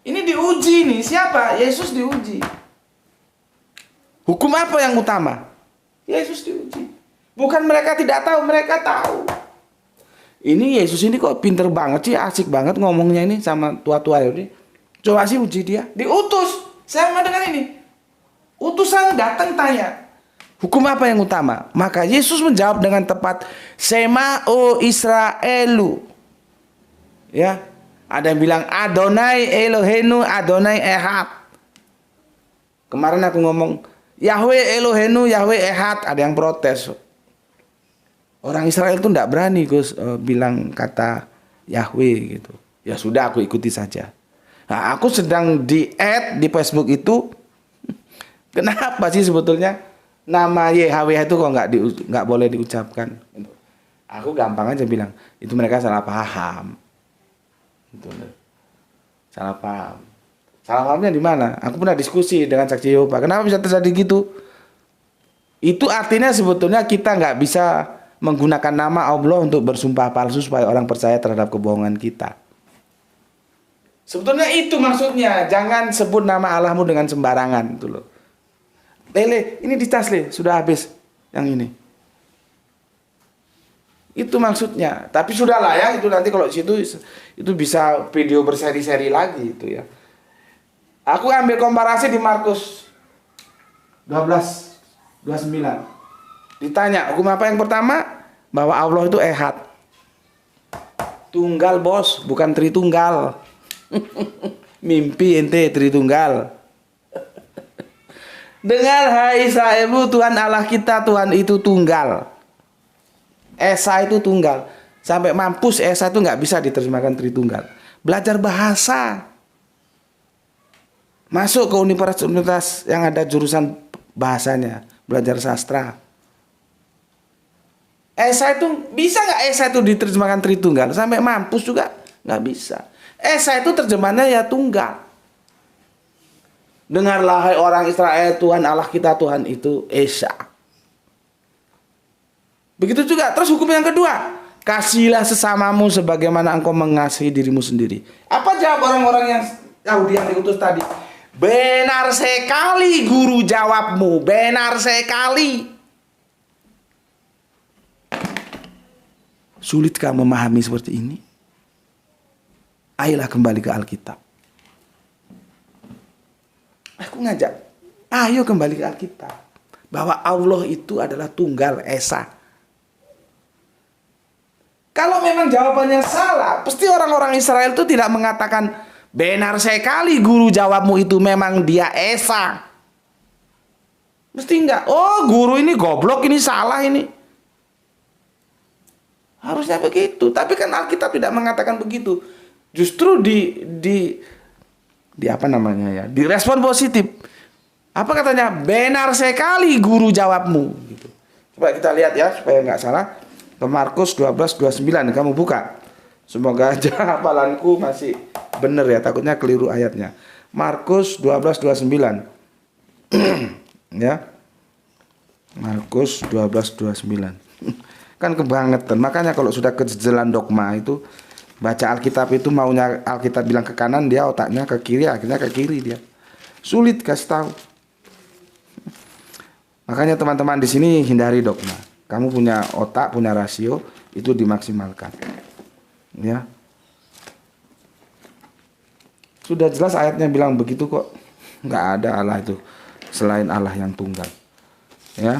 Ini diuji nih, siapa? Yesus diuji. Hukum apa yang utama? Yesus diuji. Bukan mereka tidak tahu, mereka tahu. Ini Yesus ini kok pinter banget sih, asik banget ngomongnya ini sama tua-tua ini. Coba sih uji dia. Diutus. Sama dengan ini. Utusan datang tanya. Hukum apa yang utama? Maka Yesus menjawab dengan tepat, Sema o Israelu. Ya, ada yang bilang Adonai Elohenu Adonai Ehad. Kemarin aku ngomong Yahweh Elohenu Yahweh Ehad, ada yang protes. Orang Israel itu tidak berani Gus bilang kata Yahweh gitu. Ya sudah, aku ikuti saja. Nah, aku sedang di-add di Facebook itu. Kenapa sih sebetulnya nama YHWH itu kok nggak boleh diucapkan? Aku gampang aja bilang itu mereka salah paham. Gitu. Salah paham. Salah pahamnya di mana? Aku pernah diskusi dengan saksi Yehova. Kenapa bisa terjadi gitu? Itu artinya sebetulnya kita nggak bisa menggunakan nama Allah untuk bersumpah palsu supaya orang percaya terhadap kebohongan kita. Sebetulnya itu maksudnya. Jangan sebut nama Allahmu dengan sembarangan. Itu loh. Lele, ini dicas Le, sudah habis yang ini. Itu maksudnya. Tapi sudahlah ya, itu nanti kalau situ itu bisa video berseri-seri lagi itu ya. Aku ambil komparasi di Markus 12:29. Ditanya, hukum apa yang pertama? Bahwa Allah itu ehad. Tunggal bos, bukan tritunggal. Mimpi ente tritunggal. Dengar hai Israelmu, Tuhan Allah kita, Tuhan itu tunggal. Esa itu tunggal. Sampai mampus Esa itu nggak bisa diterjemahkan tritunggal. belajar bahasa. Masuk ke universitas yang ada jurusan bahasanya, belajar sastra. Esa itu bisa nggak Esa itu diterjemahkan Tritunggal? Sampai mampus juga nggak bisa. Esa itu terjemahannya ya tunggal. Dengarlah hai orang Israel, Tuhan Allah kita Tuhan itu Esa. Begitu juga. Terus hukum yang kedua, kasihlah sesamamu sebagaimana engkau mengasihi dirimu sendiri. Apa jawab orang-orang yang Yahudi yang diutus tadi? Benar sekali guru jawabmu, benar sekali. Sulitkah memahami seperti ini? Ayolah kembali ke Alkitab. Aku ngajak, ayo kembali ke Alkitab. Bahwa Allah itu adalah tunggal Esa. Kalau memang jawabannya salah, pasti orang-orang Israel itu tidak mengatakan, benar sekali guru jawabmu itu memang dia Esa. Mesti enggak. Oh, guru ini goblok, ini salah ini. Harusnya begitu. Tapi kan Alkitab tidak mengatakan begitu. Justru di apa namanya ya? Direspon positif. Apa katanya? Benar sekali guru jawabmu. Gitu. Coba kita lihat ya supaya nggak salah. Ke Markus 12:29 kamu buka. Semoga aja hafalanku masih benar ya. Takutnya keliru ayatnya. Markus 12:29. Ya. Markus 12:29. Kan kebangetan. Makanya kalau sudah ke jalan dogma itu baca Alkitab itu maunya Alkitab bilang ke kanan, dia otaknya ke kiri, akhirnya ke kiri dia. Sulit kasih tahu. Makanya teman-teman di sini hindari dogma. Kamu punya otak, punya rasio, itu dimaksimalkan. Ya. Sudah jelas ayatnya bilang begitu kok. Nggak ada Allah itu selain Allah yang tunggal. Ya.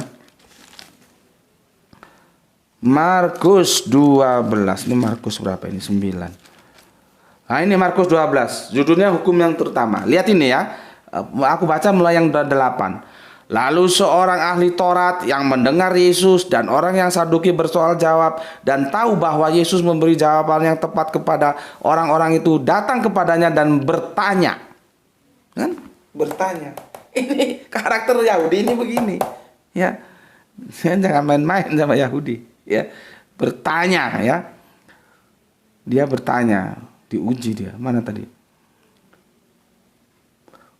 Markus 12. Ini Markus berapa ini? 9. Nah, ini Markus 12. Judulnya hukum yang terutama. Lihat ini ya. Aku baca mulai yang 8. Lalu seorang ahli Taurat yang mendengar Yesus dan orang yang Saduki bersoal jawab dan tahu bahwa Yesus memberi jawaban yang tepat kepada orang-orang itu datang kepadanya dan bertanya. Kan? Bertanya. Ini karakter Yahudi ini begini. Ya. Jangan main-main sama Yahudi. Ya, bertanya ya. Dia bertanya, diuji dia. Mana tadi?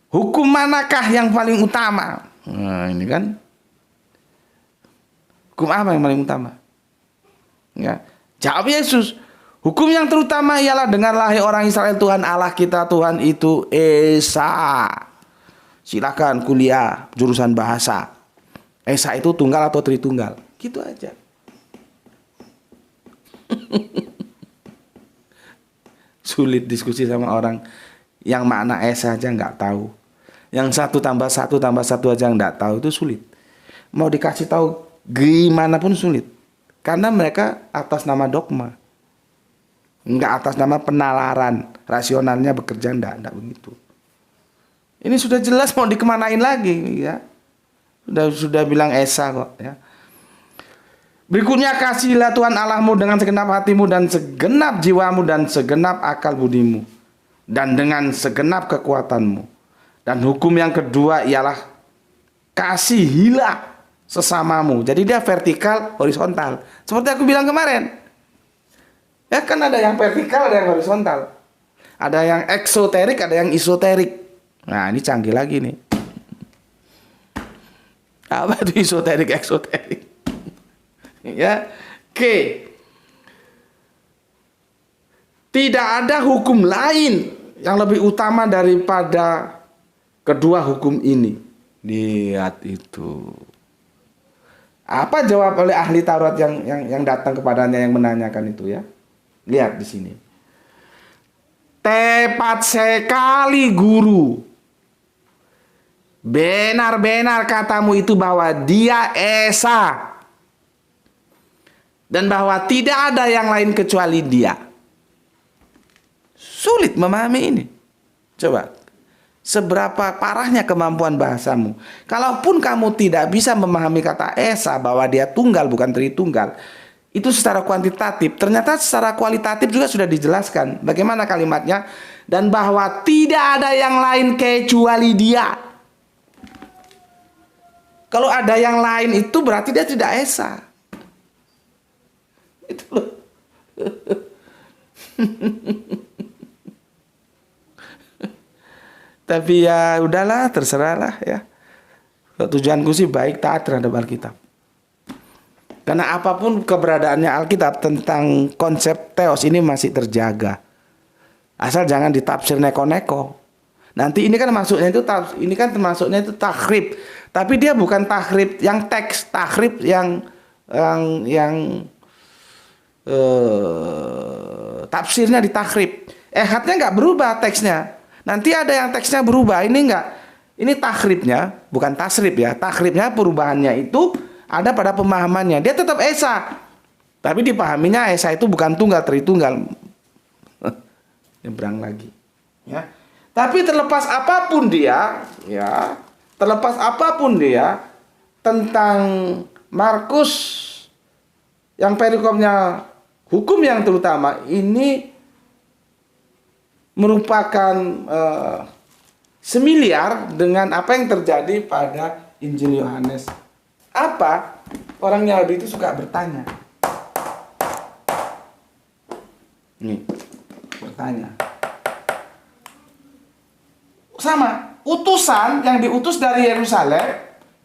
Hukum manakah yang paling utama? Nah, ini kan. Hukum apa yang paling utama? Ya. Jawab Yesus. Hukum yang terutama ialah dengarlah hai orang Israel, Tuhan Allah kita Tuhan itu Esa. Silakan kuliah jurusan bahasa. Esa itu tunggal atau tritunggal? Gitu aja. Sulit diskusi sama orang yang makna Esa aja nggak tahu, yang 1+1+1 aja nggak tahu, itu sulit. Mau dikasih tahu gimana pun sulit, karena mereka atas nama dogma, nggak atas nama penalaran rasionalnya bekerja, nggak begitu. Ini sudah jelas mau dikemanain lagi ya, sudah bilang Esa kok ya. Berikutnya, kasihilah Tuhan Allahmu dengan segenap hatimu dan segenap jiwamu dan segenap akal budimu dan dengan segenap kekuatanmu. Dan hukum yang kedua ialah kasihilah sesamamu. Jadi dia vertikal, horizontal. Seperti aku bilang kemarin. Ya kan ada yang vertikal, ada yang horizontal. Ada yang eksoterik, ada yang esoterik. Nah, ini canggih lagi nih. Apa itu esoterik, eksoterik? Ya, oke. Tidak ada hukum lain yang lebih utama daripada kedua hukum ini. Lihat itu. Apa jawab oleh ahli Taurat yang datang kepadanya yang menanyakan itu ya? Lihat di sini. Tepat sekali guru. Benar-benar katamu itu bahwa dia Esa. Dan bahwa tidak ada yang lain kecuali dia. Sulit memahami ini. Coba. Seberapa parahnya kemampuan bahasamu. Kalaupun kamu tidak bisa memahami kata Esa bahwa dia tunggal bukan tritunggal. Itu secara kuantitatif. Ternyata secara kualitatif juga sudah dijelaskan bagaimana kalimatnya, dan bahwa tidak ada yang lain kecuali Dia. Kalau ada yang lain itu berarti dia tidak esa. Itu loh. Tapi ya udahlah, terserahlah ya. Tujuanku sih baik, taat terhadap Alkitab. Karena apapun keberadaannya Alkitab tentang konsep teos ini masih terjaga. Asal jangan ditafsir neko-neko. Nanti ini kan masuknya itu takhrib. Tapi dia bukan takhrib yang teks, takhrib yang tafsirnya ditakhrib. Ehadnya nggak berubah teksnya. Nanti ada yang teksnya berubah. Ini enggak. Ini takhribnya, bukan tasrib ya. Takhribnya perubahannya itu ada pada pemahamannya. Dia tetap esa. Tapi dipahaminya esa itu bukan tunggal, tritunggal. Nyebrang lagi. Ya. Tapi terlepas apapun dia, ya, terlepas apapun dia tentang Markus yang perikopnya hukum yang terutama ini merupakan semiliar dengan apa yang terjadi pada Injil Yohanes. Apa? Orang Yahudi itu suka bertanya. Nih, bertanya. Sama, utusan yang diutus dari Yerusalem,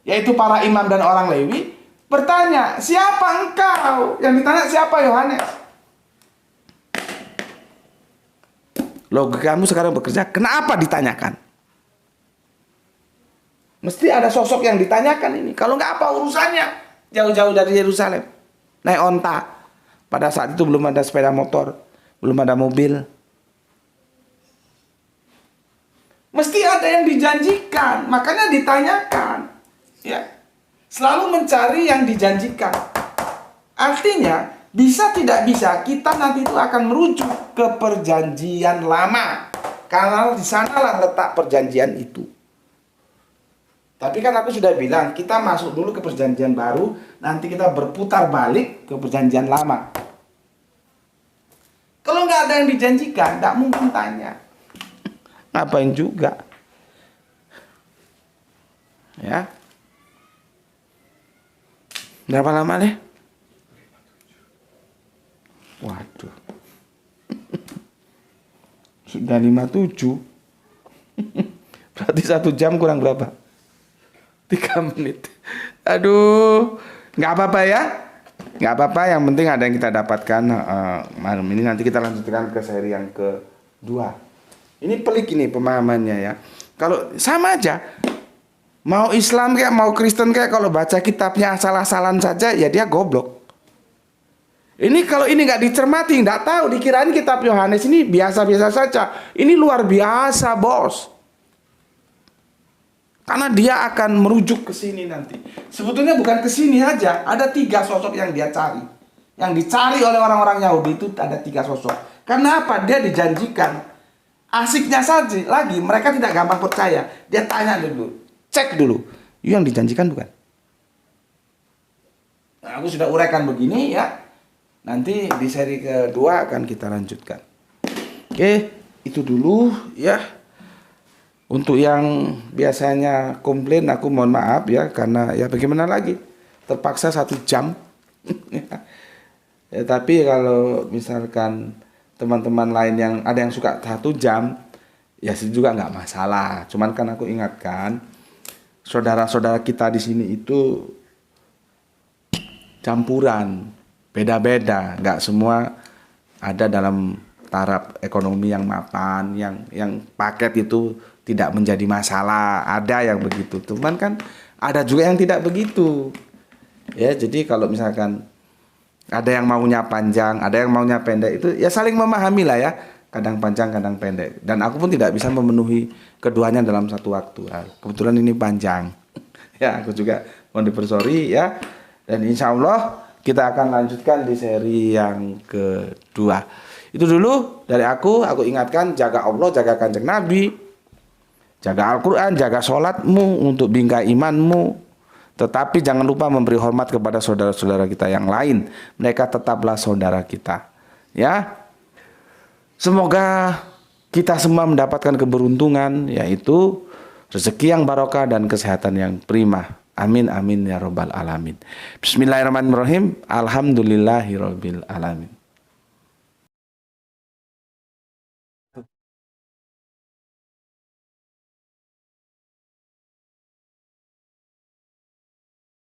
yaitu para imam dan orang Lewi, bertanya, siapa engkau? Yang ditanya siapa? Yohanes. Logikamu sekarang bekerja, kenapa ditanyakan? Mesti ada sosok yang ditanyakan ini. Kalau nggak apa urusannya? Jauh-jauh dari Yerusalem, naik onta. Pada saat itu belum ada sepeda motor, belum ada mobil. Mesti ada yang dijanjikan, makanya ditanyakan. Ya, selalu mencari yang dijanjikan. Artinya, bisa tidak bisa kita nanti itu akan merujuk ke perjanjian lama, karena di sanalah letak perjanjian itu. Tapi kan aku sudah bilang, kita masuk dulu ke perjanjian baru, nanti kita berputar balik ke perjanjian lama. Kalau nggak ada yang dijanjikan, nggak mungkin tanya. Ngapain juga? Ya. Berapa lama nih? Waduh. Sudah 57. Berarti 1 jam kurang berapa? 3 menit. Aduh. Nggak apa-apa ya. Nggak apa-apa, yang penting ada yang kita dapatkan malam ini. Nanti kita lanjutkan ke seri yang kedua. Ini pelik ini pemahamannya ya. Kalau sama aja, mau Islam kayak mau Kristen kayak, kalau baca kitabnya asal-asalan saja ya dia goblok. Ini kalau ini nggak dicermati, nggak tahu, dikirain kitab Yohanes ini biasa-biasa saja. Ini luar biasa, bos. Karena dia akan merujuk ke sini nanti. Sebetulnya bukan ke sini aja, ada 3 sosok yang dia cari. Yang dicari oleh orang-orang Yahudi itu ada 3 sosok. Karena apa? Dia dijanjikan. Asiknya saja lagi, mereka tidak gampang percaya. Dia tanya dulu, cek dulu, yang dijanjikan bukan? Nah, aku sudah uraikan begini ya. Nanti di seri kedua akan kita lanjutkan. Oke, itu dulu ya. Untuk yang biasanya komplain, aku mohon maaf ya, karena ya bagaimana lagi, terpaksa 1 jam. Ya, tapi kalau misalkan teman-teman lain yang ada yang suka 1 jam, ya juga nggak masalah. Cuman kan aku ingatkan, saudara-saudara kita di sini itu campuran, beda-beda, nggak semua ada dalam taraf ekonomi yang mapan, yang paket itu tidak menjadi masalah. Ada yang begitu, cuman kan ada juga yang tidak begitu. Ya, jadi kalau misalkan ada yang maunya panjang, ada yang maunya pendek, itu ya saling memahami lah ya. Kadang panjang, kadang pendek. Dan aku pun tidak bisa memenuhi keduanya dalam satu waktu. Nah, kebetulan ini panjang. Ya, aku juga mohon dipersori ya. Dan insya Allah kita akan lanjutkan di seri yang kedua. Itu dulu dari aku ingatkan, jaga Allah, jaga Kanjeng Nabi, jaga Al-Quran, jaga sholatmu untuk bingkai imanmu. Tetapi jangan lupa memberi hormat kepada saudara-saudara kita yang lain. Mereka tetaplah saudara kita. Ya. Semoga kita semua mendapatkan keberuntungan, yaitu rezeki yang barokah dan kesehatan yang prima. Amin amin ya rabbal alamin. Bismillahirrahmanirrahim. Alhamdulillahirabbil alamin.